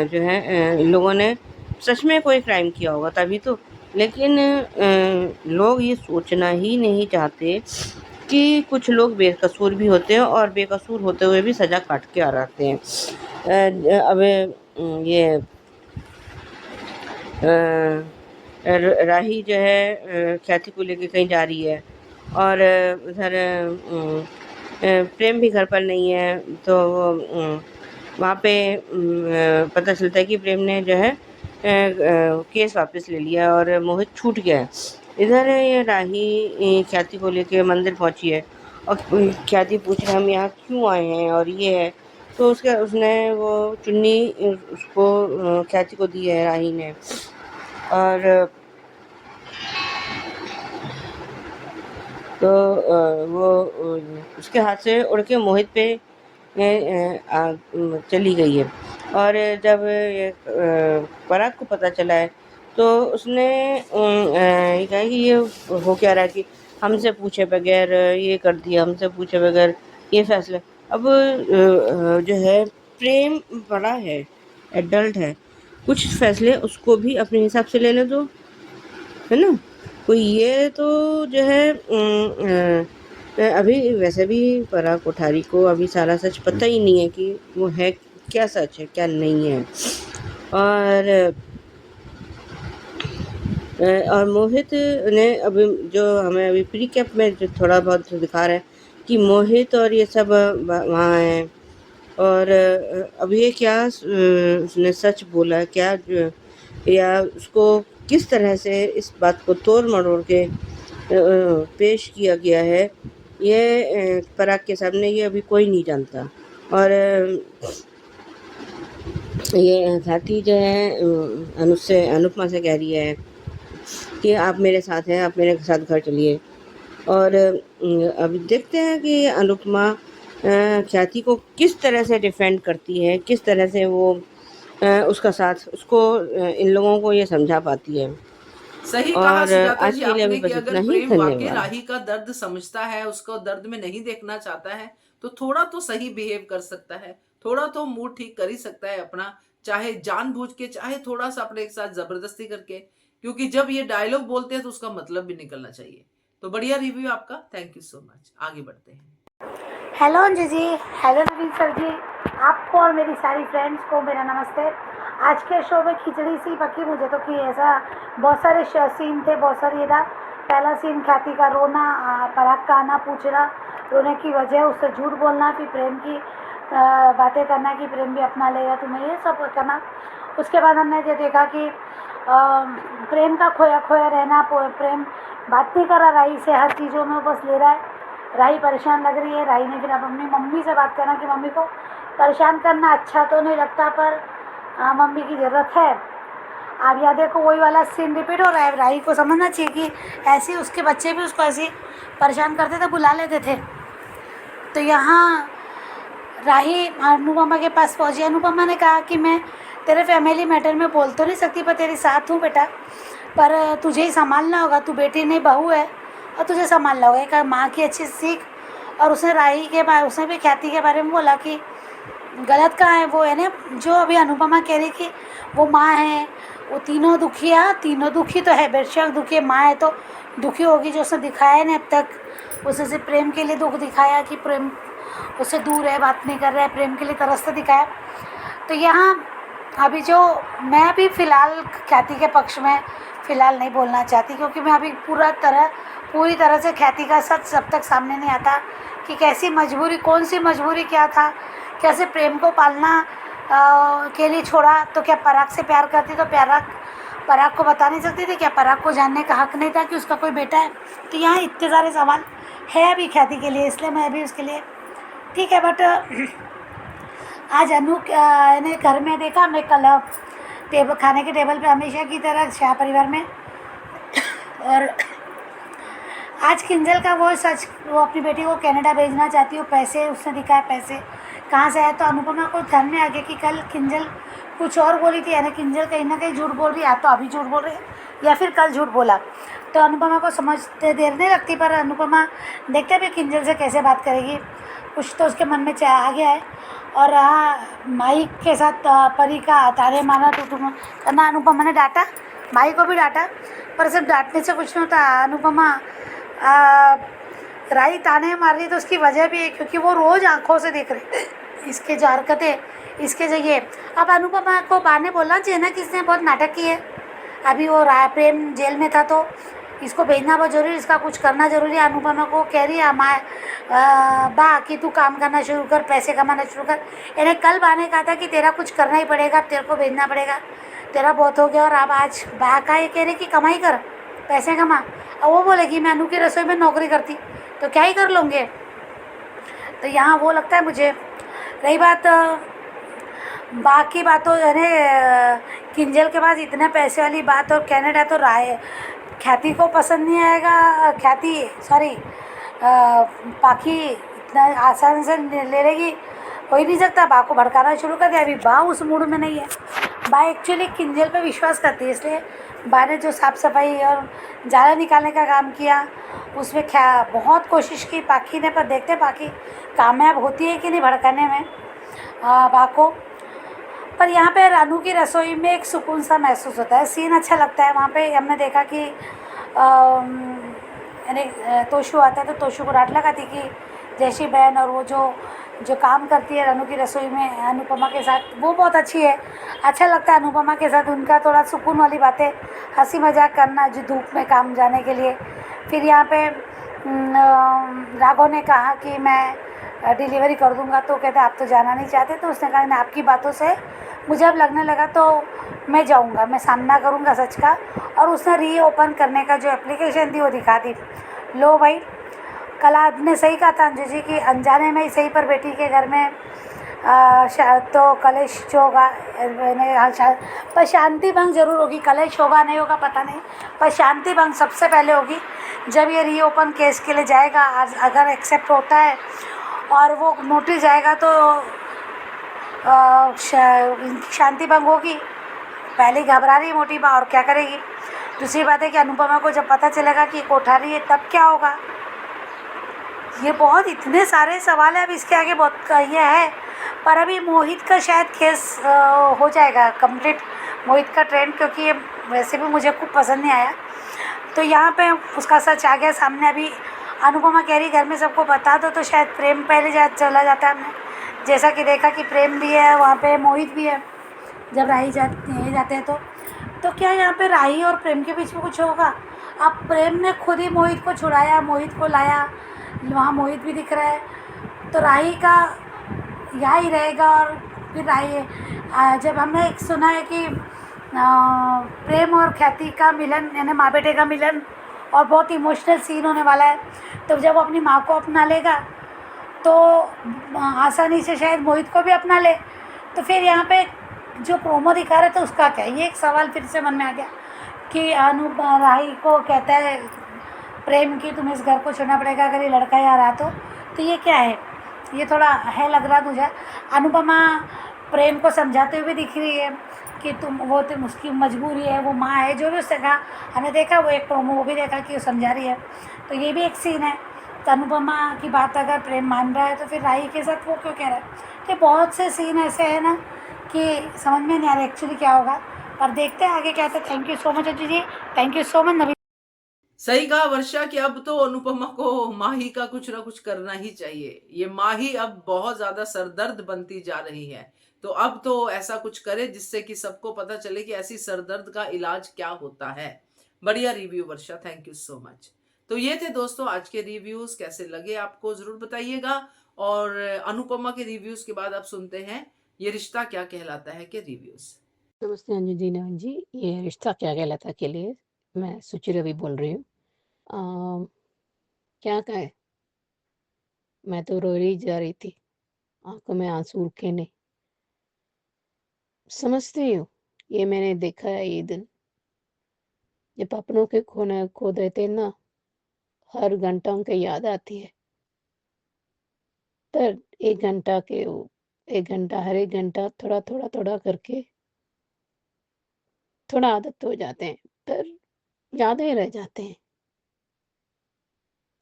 जो है इन लोगों ने सच में कोई क्राइम किया होगा तभी तो, लेकिन लोग ये सोचना ही नहीं चाहते कि कुछ लोग बेकसूर भी होते हैं और बेकसूर होते हुए भी सज़ा काट के आ जाते हैं। अब ये राही जो है ख्याति को लेके कहीं जा रही है और उधर प्रेम भी घर पर नहीं है, तो वहाँ पे पता चलता है कि प्रेम ने जो है केस वापस ले लिया और मोहित छूट गया है। इधर ये राही ख्याति को लेके मंदिर पहुँची है और ख्याति पूछ रहा हम यहाँ क्यों आए हैं और ये है, तो उसने वो चुन्नी उसको ख्याति को दी है राही ने, और तो वो उसके हाथ से उड़ के मोहित पे चली गई है। और जब ये पराग को पता चला है तो उसने ये कहा कि ये हो क्या रहा है कि हमसे पूछे बगैर ये कर दिया, हमसे पूछे बगैर ये फैसला। अब जो है प्रेम बड़ा है, एडल्ट है, कुछ फैसले उसको भी अपने हिसाब से लेने दो, है ना। कोई ये तो जो है अभी वैसे भी पराग कोठारी को अभी सारा सच पता ही नहीं है कि वो है क्या सच है क्या नहीं है। और मोहित ने अभी जो हमें अभी प्री कैप में जो थोड़ा बहुत दिखा रहे हैं कि मोहित और ये सब वहाँ हैं, और अब ये क्या उसने सच बोला है क्या, या उसको किस तरह से इस बात को तोड़ मरोड़ के पेश किया गया है, ये पराग के सामने ये अभी कोई नहीं जानता। और ये ख्याति जो है अनुपमा से कह रही है कि आप मेरे साथ हैं, आप मेरे साथ घर चलिए। और अभी देखते हैं कि अनुपमा ख्याति को किस तरह से डिफेंड करती है, किस तरह से वो उसका साथ उसको इन लोगों को ये समझा पाती है। सही कहा और सुजाता आज जी के लिए आपने अभी कि बस अगर इतना ही, प्रेम वाकई धन्यवाद। राही का दर्द समझता है, उसको दर्द में नहीं देखना चाहता है, तो थोड़ा तो सही बिहेव कर सकता है, थोड़ा तो मूड ठीक कर ही सकता है अपना, चाहे जानबूझ के, चाहे थोड़ा सा अपने एक साथ जबरदस्ती करके, क्योंकि जब ये डायलॉग बोलते हैं तो उसका मतलब भी निकलना चाहिए। तो बढ़िया रिव्यू आपका, थैंक यू सो मच। आगे बढ़ते हैं। हेलो अंजू जी, हेलो नवीन सर जी, आपको और मेरी सारी फ्रेंड्स को मेरा नमस्ते। आज के शो में खिचड़ी सी पकी मुझे तो कि ऐसा बहुत सारे सीन थे, बहुत सारी ये था। पहला सीन ख्याति का रोना, पराग का आना पूछना, रोने की वजह उससे झूठ बोलना, फिर प्रेम की बातें करना कि प्रेम भी अपना लेगा तुम्हें, ये सब करना। उसके बाद हमने ये देखा कि प्रेम का खोया खोया रहना, प्रेम बात नहीं कर रहा राही से, हर चीज़ों में बस ले रहा है। राही परेशान लग रही है, राही ने फिर अब अपनी मम्मी से बात करना कि मम्मी को परेशान करना अच्छा तो नहीं लगता, पर मम्मी की ज़रूरत है। आप याद देखो वही वाला सीन रिपीट हो रहा है। राही को समझना चाहिए कि ऐसे उसके बच्चे भी उसको ऐसे परेशान करते थे, बुला लेते थे। तो यहाँ राही अनुपमा के पास पहुँची। अनुपमा ने कहा कि मैं तेरे फैमिली मैटर में बोल तो नहीं सकती, पर तेरे साथ हूँ बेटा, पर तुझे ही संभालना होगा, तू बेटी नहीं बहू है और तुझे संभालना होगा। एक माँ की अच्छी सीख। और उसने राही के बारे, उसने भी ख्याति के बारे में बोला कि गलत कहाँ है वो, है ना, जो अभी अनुपमा कह रही कि वो माँ है, वो तीनों दुखी है, तीनों दुखी तो है, बेशक दुखी है, माँ है तो दुखी होगी। जो उसने दिखाया है ना अब तक, उसने सिर्फ प्रेम के लिए दुख दिखाया कि प्रेम उससे दूर है, बात नहीं कर रहा है, प्रेम के लिए तरसते दिखाया। तो यहाँ अभी जो मैं भी फ़िलहाल ख्याति के पक्ष में, फ़िलहाल नहीं बोलना चाहती, क्योंकि मैं अभी पूरी तरह से ख्याति का सच जब तक सामने नहीं आता कि कैसी मजबूरी, कौन सी मजबूरी क्या था, कैसे प्रेम को पालना के लिए छोड़ा। तो क्या पराग से प्यार करती तो पराग को बता नहीं सकती थी? क्या पराग को जानने का हक नहीं था कि उसका कोई बेटा है? तो यहाँ इतने सारे सवाल है अभी ख्याति के लिए, इसलिए मैं अभी उसके लिए ठीक है। बट आज अनु ने घर में देखा, हमने कल खाने के टेबल पे हमेशा की तरह शाह परिवार में, और आज किंजल का वो सच, वो अपनी बेटी को कनाडा भेजना चाहती हो, पैसे उसने दिखाए, पैसे कहाँ से आए? तो अनुपमा को ध्यान में आ गया कि कल किंजल कुछ और बोली थी, यानी किंजल कहीं ना कहीं झूठ बोल रही है, या तो अभी झूठ बोल रही है या फिर कल झूठ बोला। तो अनुपमा को समझते देर नहीं लगती, पर अनुपमा देखते भी किंजल से कैसे बात करेगी, कुछ तो उसके मन में आ गया है। और हाँ, माई के साथ परी का ताने मारना तो करना अनुपमा ने डांटा, माई को भी डांटा, पर सिर्फ डांटने से कुछ नहीं होता। अनुपमा राई ताने मार रही तो उसकी वजह भी है, क्योंकि वो रोज़ आंखों से देख रही इसके जो हरकतें, इसके जगह। अब अनुपमा को बाने बोलना चाहिए ना कि इसने बहुत नाटक किए। अभी वो प्रेम जेल में था तो इसको भेजना बहुत जरूरी, इसका कुछ करना ज़रूरी है। अनुपमा को कह रही है बा कि तू काम करना शुरू कर, पैसे कमाना शुरू कर। यानी कल बा ने कहा था कि तेरा कुछ करना ही पड़ेगा, तेरे को भेजना पड़ेगा, तेरा बहुत हो गया। और अब आज बा का ये कह रही कि कमाई कर, पैसे कमा। और वो बोलेगी मैं अनु की रसोई में नौकरी करती तो क्या ही कर लूँगे। तो यहाँ वो लगता है मुझे। रही बात बाकी बातों, यानी किंजल के पास इतने पैसे वाली बात, और कनाडा तो ख्याति को पसंद नहीं आएगा, पाखी इतना आसान से ले लेगी, हो ही नहीं सकता। बा को भड़काना शुरू कर दिया। अभी बा उस मूड में नहीं है, बा एक्चुअली किंजल पे विश्वास करती है, इसलिए बा ने जो साफ़ सफाई और जाला निकालने का काम किया उसमें बहुत कोशिश की पाखी ने, पर देखते पाखी कामयाब होती है कि नहीं भड़काने में बा को। पर यहाँ पे रानू की रसोई में एक सुकून सा महसूस होता है, सीन अच्छा लगता है। वहाँ पे हमने देखा कि यानी तोशु आता है तो तोशु को डांट लगाती कि जैसी बहन, और वो जो काम करती है रानू की रसोई में अनुपमा के साथ, वो बहुत अच्छी है। अच्छा लगता है अनुपमा के साथ उनका थोड़ा सुकून वाली बातें, हंसी मजाक करना, जो धूप में काम जाने के लिए। फिर यहाँ पे राघव ने कहा कि मैं डिलीवरी कर दूंगा, तो कहते आप तो जाना नहीं चाहते। तो उसने कहा आपकी बातों से मुझे अब लगने लगा तो मैं जाऊंगा, मैं सामना करूंगा सच का। और उसने रीओपन करने का जो एप्लीकेशन थी वो दिखा दी। लो भाई, कल आपने सही कहा था अंजू जी कि अनजाने में ही सही, पर बेटी के घर में तो कलेश जो होगा, पर शांति भंग जरूर होगी। कलेश होगा नहीं होगा पता नहीं, पर शांति भंग सबसे पहले होगी जब ये रीओपन केस के लिए जाएगा। अगर एक्सेप्ट होता है और वो नोटिस जाएगा तो शांति भंग होगी। पहले घबरा रही मोटी बा, और क्या करेगी। दूसरी बात है कि अनुपमा को जब पता चलेगा कि कोठारी है तब क्या होगा। ये बहुत इतने सारे सवाल है, अब इसके आगे बहुत ये है। पर अभी मोहित का शायद केस हो जाएगा कंप्लीट, मोहित का ट्रेंड, क्योंकि ये वैसे भी मुझे खूब पसंद नहीं आया। तो यहाँ पे उसका सच आ गया सामने। अभी अनुपमा कह रही घर में सबको बता दो, तो शायद प्रेम पहले चला जाता है। हमने जैसा कि देखा कि प्रेम भी है वहाँ पे, मोहित भी है जब राही जाते हैं तो क्या यहाँ पे राही और प्रेम के बीच में कुछ होगा? अब प्रेम ने खुद ही मोहित को छुड़ाया, मोहित को लाया, वहाँ मोहित भी दिख रहा है, तो राही का यहाँ ही रहेगा। और फिर राही, जब हमने एक सुना है कि प्रेम और ख्याति का मिलन, यानी माँ बेटे का मिलन, और बहुत इमोशनल सीन होने वाला है। तो जब अपनी माँ को अपना लेगा तो आसानी से शायद मोहित को भी अपना ले। तो फिर यहाँ पे जो प्रोमो दिखा रहे थे उसका क्या, ये एक सवाल फिर से मन में आ गया कि राही को कहता है प्रेम की तुम्हें इस घर को छोड़ना पड़ेगा अगर ये लड़का यहाँ रहा तो ये क्या है, ये थोड़ा है लग रहा मुझे। अनुपमा प्रेम को समझाते हुए दिख रही है कि तुम उसकी मजबूरी है, वो माँ है, जो भी उससे कहा हमने देखा, वो एक प्रोमो वो भी देखा कि वो समझा रही है। तो ये भी एक सीन है। तो अनुपमा की बात अगर प्रेम मान रहा है तो फिर राही के साथ वो क्यों कह रहा है। कि बहुत से सीन ऐसे हैं ना कि समझ में नहीं आ रहा एक्चुअली क्या होगा, पर देखते हैं आगे क्या होता है। Thank you so much Ajay ji, thank you so much Naveen. सही कहा वर्षा कि अब तो अनुपमा को माही का कुछ ना कुछ करना ही चाहिए। ये माही अब बहुत ज्यादा सरदर्द बनती जा रही है, तो अब तो ऐसा कुछ करे जिससे कि सबको पता चले कि ऐसी सरदर्द का इलाज क्या होता है। बढ़िया review Varsha, thank you so much. तो ये थे दोस्तों आज के रिव्यूज, कैसे लगे आपको जरूर बताइएगा। और अनुपमा के रिव्यूज के बाद आप सुनते हैं ये रिश्ता क्या कहलाता है के रिव्यूज। नमस्ते अंजू जी, नमन जी। ये रिश्ता क्या कहलाता के लिए मैं सुचि रवि बोल रही हूँ। क्या कहें, मैं तो रो ही जा रही थी, आंखों में आंसू रुके नहीं। समझती हूँ, ये मैंने देखा है ये दिन, जब अपनों के खो देते ना, हर घंटा उनकी याद आती है। तर एक घंटा हर एक घंटा थोड़ा करके थोड़ा आदत हो जाते हैं, पर यादें रह जाते हैं।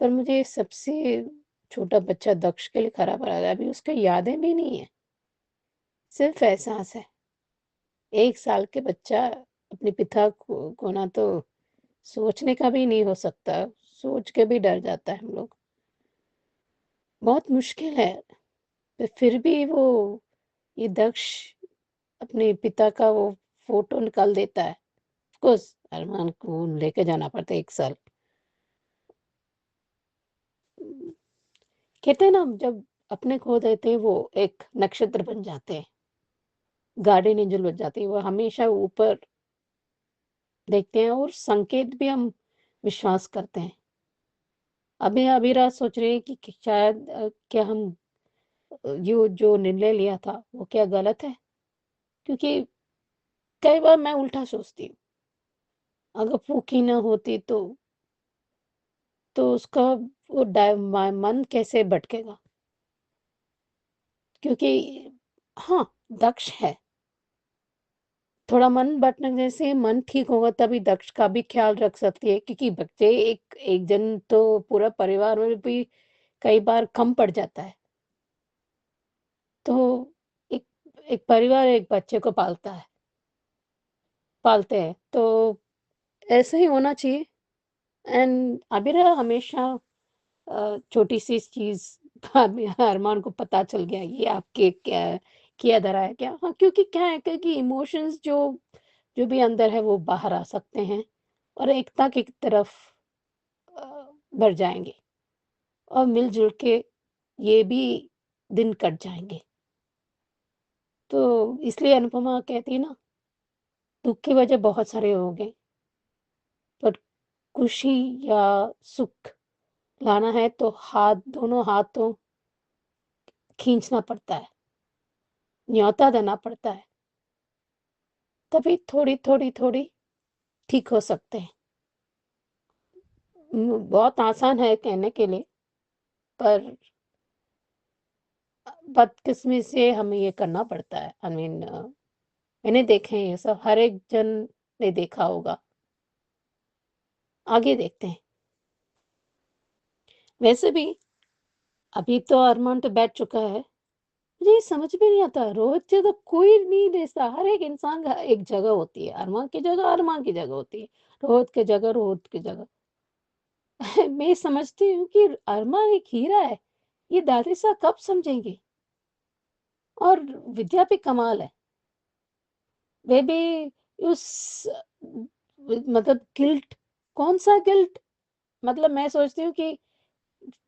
पर मुझे सबसे छोटा बच्चा दक्ष के लिए खराब लगा, अभी उसकी यादें भी नहीं है, सिर्फ एहसास है। 1 साल के बच्चा अपने पिता को खोना तो सोचने का भी नहीं हो सकता, सोच के भी डर जाता है हम लोग। बहुत मुश्किल है, पर फिर भी वो ये दक्ष अपने पिता का वो फ़ोटो निकाल देता है। ऑफ़ कोर्स अरमान को लेके जाना पड़ता है 1 साल। कहते हैं ना, जब अपने खो देते हैं वो एक नक्षत्र बन जाते हैं, गार्डियन एंजल बन जाते हैं, वो हमेशा ऊपर देखते हैं और संकेत भी हम विश्वास करते हैं। अभी रात सोच रही है कि शायद क्या हम ये जो निर्णय लिया था वो क्या गलत है? क्योंकि कई बार मैं उल्टा सोचती हूँ, अगर फूकी ना होती तो उसका वो मन कैसे भटकेगा? क्योंकि हाँ, दक्ष है। थोड़ा मन भटकने से मन ठीक होगा तभी दक्ष का भी ख्याल रख सकती है, क्योंकि बच्चे एक जन तो पूरा परिवार में भी कई बार कम पड़ जाता है। तो एक एक परिवार एक बच्चे को पालते हैं, तो ऐसे ही होना चाहिए। एंड अबीरा हमेशा छोटी-सी चीज़ अरमान को पता चल गया ये आपके क्या किया धरा है क्या? हाँ, क्योंकि क्या है कि इमोशंस जो भी अंदर है वो बाहर आ सकते हैं और एकता की तरफ अ, बढ़ जाएँगे और मिल-जुल के ये भी दिन कट जाएँगे। तो इसलिए अनुपमा कहती है ना, दुःख की वजह बहुत सारे होंगे, पर खुशी या सुख लाना है तो दोनों हाथों खींचना पड़ता है, न्योता देना पड़ता है, तभी थोड़ी ठीक हो सकते हैं। बहुत आसान है कहने के लिए, पर बदकिस्मती से हमें ये करना पड़ता है। आई मीन मैंने देखे हैं ये सब, हर एक जन ने देखा होगा। आगे देखते हैं। वैसे भी अभी तो अरमान तो बैठ चुका है। मुझे ये समझ में नहीं आता, रोहित से तो कोई नहीं देखता, हर एक इंसान का एक जगह होती है, अरमान की जगह अरमान की जगह होती है, रोहित की जगह रोहित की जगह। मैं समझती हूँ कि अरमान एक हीरा है, ये दादी साहब कब समझेंगे? और विद्या भी कमाल है, वे भी उस मतलब गिल्ट, कौन-सा गिल्ट? मतलब मैं सोचती हूँ कि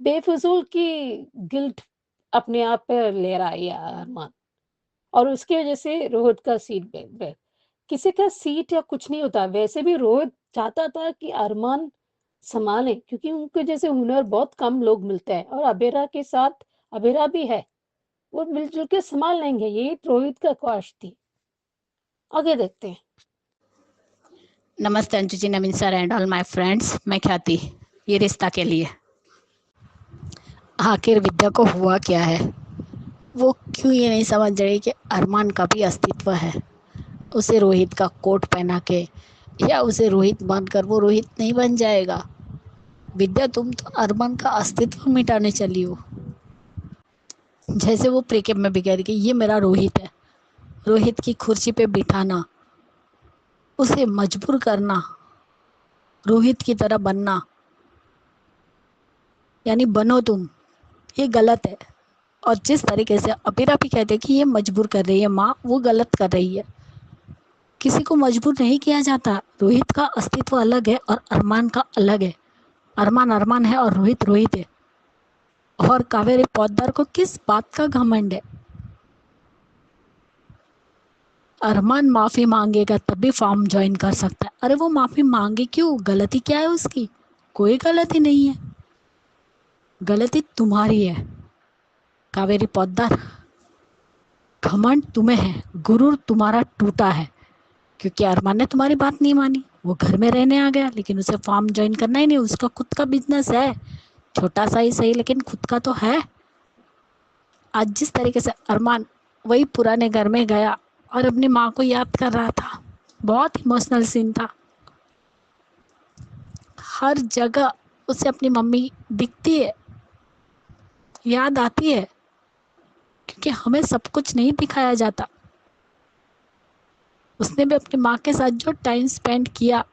बेफिज़ूल की गिल्ट अपने आप पे ले रहा है ये अरमान, और उसकी वज़ह से रोहित का सीट पे किसी का सीट या कुछ नहीं होता। वैसे भी रोहित चाहता था कि अरमान सँभाले, क्योंकि उनके जैसे हुनर बहुत कम लोग मिलते हैं और अबेरा के साथ अबेरा भी है, वो मिल-जुल के सँभाल लेंगे, यही रोहित का ख्वाहिश थी। आगे देखते हैं। नमस्ते Anju ji, Naveen sir and all my friends, मैं ख्याति। ये रिश्ता के लिए आखिर विद्या को हुआ क्या है? वो क्यों ये नहीं समझ रही कि अरमान का भी अस्तित्व है? उसे रोहित का कोट पहना के या उसे रोहित मानकर वो रोहित नहीं बन जाएगा। विद्या, तुम तो अरमान का अस्तित्व मिटाने चली हो। जैसे वो प्रीकेप में भी कह रही कि ये मेरा रोहित है, रोहित की कुर्सी पे बिठाना, उसे मजबूर करना, रोहित की तरह बनना, यानी बनो तुम, ये गलत है। और जिस तरीके से अबीरा भी कहते कि ये मजबूर कर रही है माँ, वो गलत कर रही है। किसी को मजबूर नहीं किया जाता। रोहित का अस्तित्व अलग है और अरमान का अलग है। अरमान अरमान है और रोहित रोहित है। और कावेरी पोद्दार को किस बात का घमंड है? अरमान माफी मांगेगा तभी फॉर्म ज्वाइन कर सकता है। अरे वो माफी मांगे क्यों? गलती क्या है उसकी? कोई गलती नहीं है, गलती तुम्हारी है कावेरी पोद्दार। घमंड तुम्हें है, गुरूर तुम्हारा टूटा है, क्योंकि अरमान ने तुम्हारी बात नहीं मानी। वो घर में रहने आ गया, लेकिन उसे फॉर्म ज्वाइन करना ही नहीं। उसका खुद का बिजनेस है, छोटा सा ही सही, लेकिन खुद का तो है। आज जिस तरीके से अरमान वही पुराने घर में गया और अपनी माँ को याद कर रहा था, बहुत इमोशनल सीन था। हर जगह उसे अपनी मम्मी दिखती है, याद आती है, क्योंकि हमें सब कुछ नहीं दिखाया जाता। उसने भी अपनी माँ के साथ जो टाइम स्पेंड किया,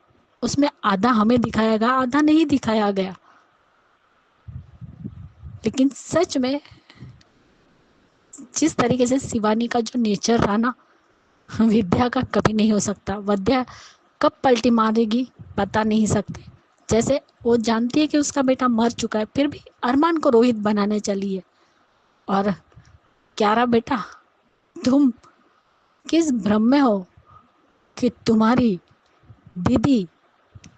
उसमें आधा हमें दिखाया गया, आधा नहीं दिखाया गया। लेकिन सच में जिस तरीके से शिवानी का जो नेचर रहा ना, विद्या का कभी नहीं हो सकता। विद्या कब पलटी मारेगी बता नहीं सकते। जैसे वो जानती है कि उसका बेटा मर चुका है, फिर भी अरमान को रोहित बनाने चली है। और क्यारा बेटा, तुम किस भ्रम में हो कि तुम्हारी दीदी,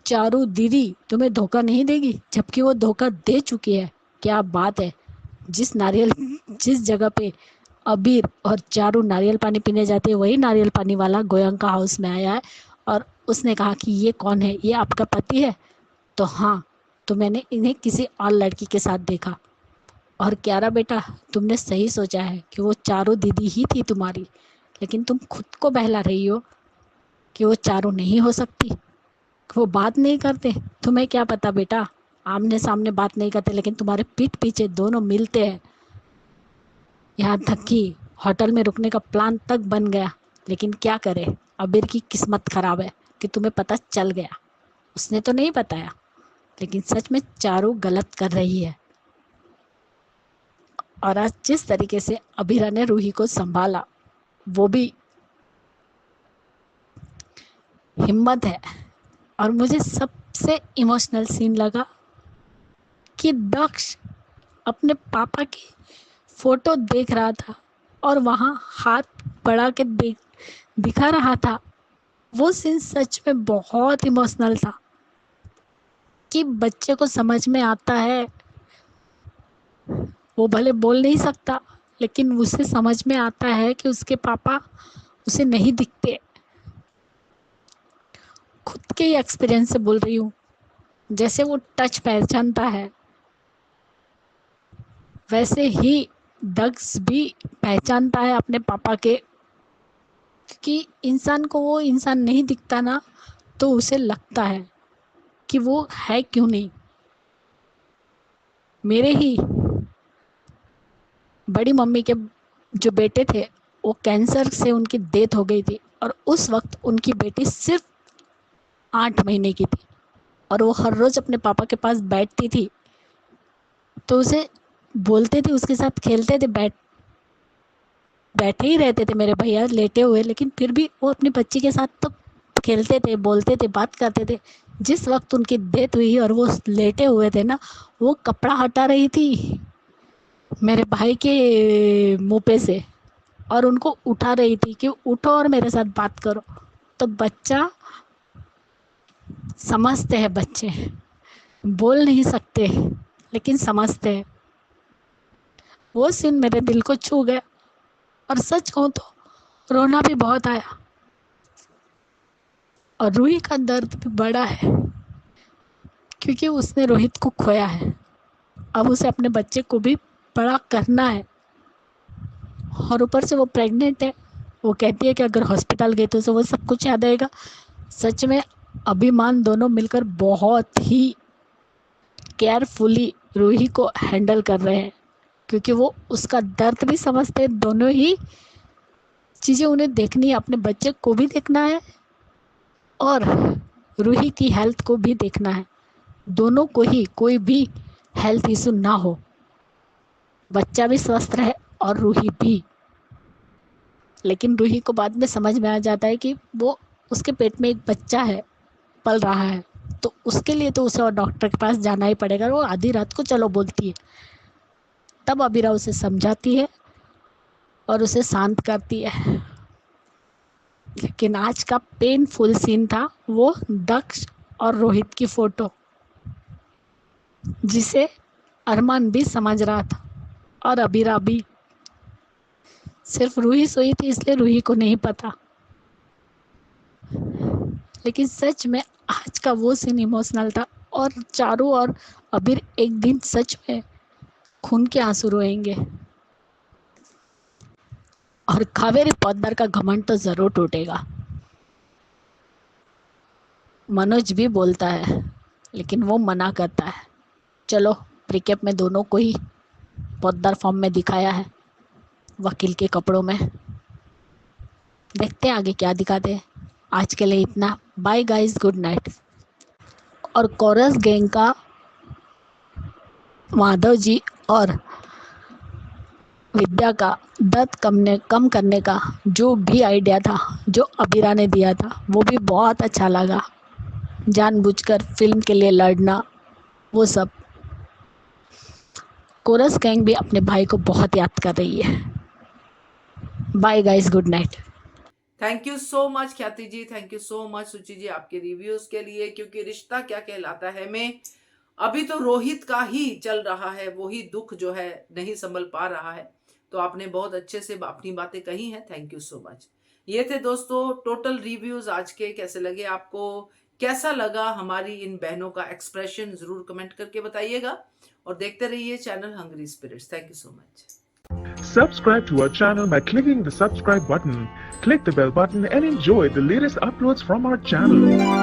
चारू दीदी तुम्हें धोखा नहीं देगी, जबकि वो धोखा दे चुकी है। क्या बात है! जिस जगह पे अबीर और चारू नारियल पानी पीने जाते हैं, वही नारियल पानी वाला गोयंका हाउस में आया है और उसने कहा कि ये कौन है, ये आपका पति है? तो हाँ, तो मैंने इन्हें किसी और लड़की के साथ देखा। और क्यारा बेटा, तुमने सही सोचा है कि वो चारू दीदी ही थी तुम्हारी, लेकिन तुम खुद को बहला रही हो कि वो चारू नहीं हो सकती, वो बात नहीं करते। तुम्हें क्या पता बेटा, आमने सामने बात नहीं करते, लेकिन तुम्हारे पीठ पीछे दोनों मिलते हैं। यहाँ तक कि होटल में रुकने का प्लान तक बन गया, लेकिन क्या करे, अबीर की किस्मत खराब है कि तुम्हें पता चल गया। उसने तो नहीं बताया, लेकिन सच में चारू गलत कर रही है। और आज जिस तरीके से अबीरा ने रूही को संभाला, वो भी हिम्मत है। और मुझे सबसे इमोशनल सीन लगा कि दक्ष अपने पापा की फोटो देख रहा था और वहाँ हाथ बढ़ा के दिखा रहा था। वो सीन सच में बहुत इमोशनल था कि बच्चे को समझ में आता है, वो भले बोल नहीं सकता, लेकिन उसे समझ में आता है कि उसके पापा उसे नहीं दिखते। खुद के एक्सपीरियंस से बोल रही हूँ। जैसे वो टच पहचानता है, वैसे ही दक्ष भी पहचानता है अपने पापा के। कि इंसान को वो इंसान नहीं दिखता ना, तो उसे लगता है कि वो है क्यों नहीं। मेरे ही बड़ी मम्मी के जो बेटे थे, वो कैंसर से उनकी डेथ हो गई थी और उस वक्त उनकी बेटी सिर्फ 8 महीने की थी और वो हर रोज अपने पापा के पास बैठती थी, तो उसे बोलते थे, उसके साथ खेलते थे, बैठे ही रहते थे मेरे भैया लेटे हुए, लेकिन फिर भी वो अपनी बच्ची के साथ तो खेलते थे, बोलते थे, बात करते थे। जिस वक्त उनकी डेथ हुई और वो लेटे हुए थे ना, वो कपड़ा हटा रही थी मेरे भाई के मुंह पे से और उनको उठा रही थी कि उठो और मेरे साथ बात करो। तो बच्चा समझते हैं, बच्चे बोल नहीं सकते लेकिन समझते हैं। वो सीन मेरे दिल को छू गया और सच कहूँ तो रोना भी बहुत आया। और रूही का दर्द भी बड़ा है, क्योंकि उसने रोहित को खोया है। अब उसे अपने बच्चे को भी बड़ा करना है और ऊपर से वो प्रेग्नेंट है। वो कहती है कि अगर हॉस्पिटल गई तो उसे वो सब कुछ याद आएगा। सच में अभिमान दोनों मिलकर बहुत ही केयरफुली रूही को हैंडल कर रहे हैं, क्योंकि वो उसका दर्द भी समझते हैं। दोनों ही चीज़ें उन्हें देखनी है, अपने बच्चे को भी देखना है और रूही की हेल्थ को भी देखना है। दोनों को ही कोई भी हेल्थ इशू ना हो, बच्चा भी स्वस्थ रहे और रूही भी। लेकिन रूही को बाद में समझ में आ जाता है कि वो उसके पेट में एक बच्चा है, पल रहा है, तो उसके लिए तो उसे डॉक्टर के पास जाना ही पड़ेगा। वो आधी रात को चलो बोलती है, तब अबीरा उसे समझाती है और उसे शांत करती है। लेकिन आज का पेनफुल सीन था वो दक्ष और रोहित की फोटो, जिसे अरमान भी समझ रहा था और अबीरा भी। सिर्फ रूही सोई थी इसलिए रूही को नहीं पता। लेकिन सच में आज का वो सीन इमोशनल था और चारों ओर अबीर एक दिन सच में खून के आंसू रोएंगे और कावेरी पोद्दार का घमंड तो जरूर टूटेगा। मनोज भी बोलता है लेकिन वो मना करता है। चलो रिकेप में दोनों को ही पोद्दार फॉर्म में दिखाया है, वकील के कपड़ों में। देखते हैं आगे क्या दिखाते हैं। आज के लिए इतना, बाय गाइस, गुड नाइट। और कोरस गैंग का माधव जी और विद्या का दर्द कम करने का जो भी आइडिया था, जो अबीरा ने दिया था, वो भी बहुत अच्छा लगा। जानबूझकर फिल्म के लिए लड़ना, वो सब। कोरस गैंग भी अपने भाई को बहुत याद कर रही है। Bye guys, good night. Thank you so much Khyati ji, thank you so much Suchi ji आपके रिव्यूज के लिए। क्योंकि रिश्ता क्या कहलाता है में अभी तो रोहित का ही चल रहा है, वही दुख जो है नहीं संभल पा रहा है। तो आपने बहुत अच्छे से अपनी बातें कही हैं, थैंक यू सो मच। ये थे दोस्तों टोटल रिव्यूज आज के। कैसे लगे आपको, कैसा लगा हमारी इन बहनों का एक्सप्रेशन, जरूर कमेंट करके बताइएगा। और देखते रहिए channel hungry spirits. Thank you so much. Subscribe to our channel by clicking the subscribe button. Click the bell button and enjoy the latest uploads from our channel.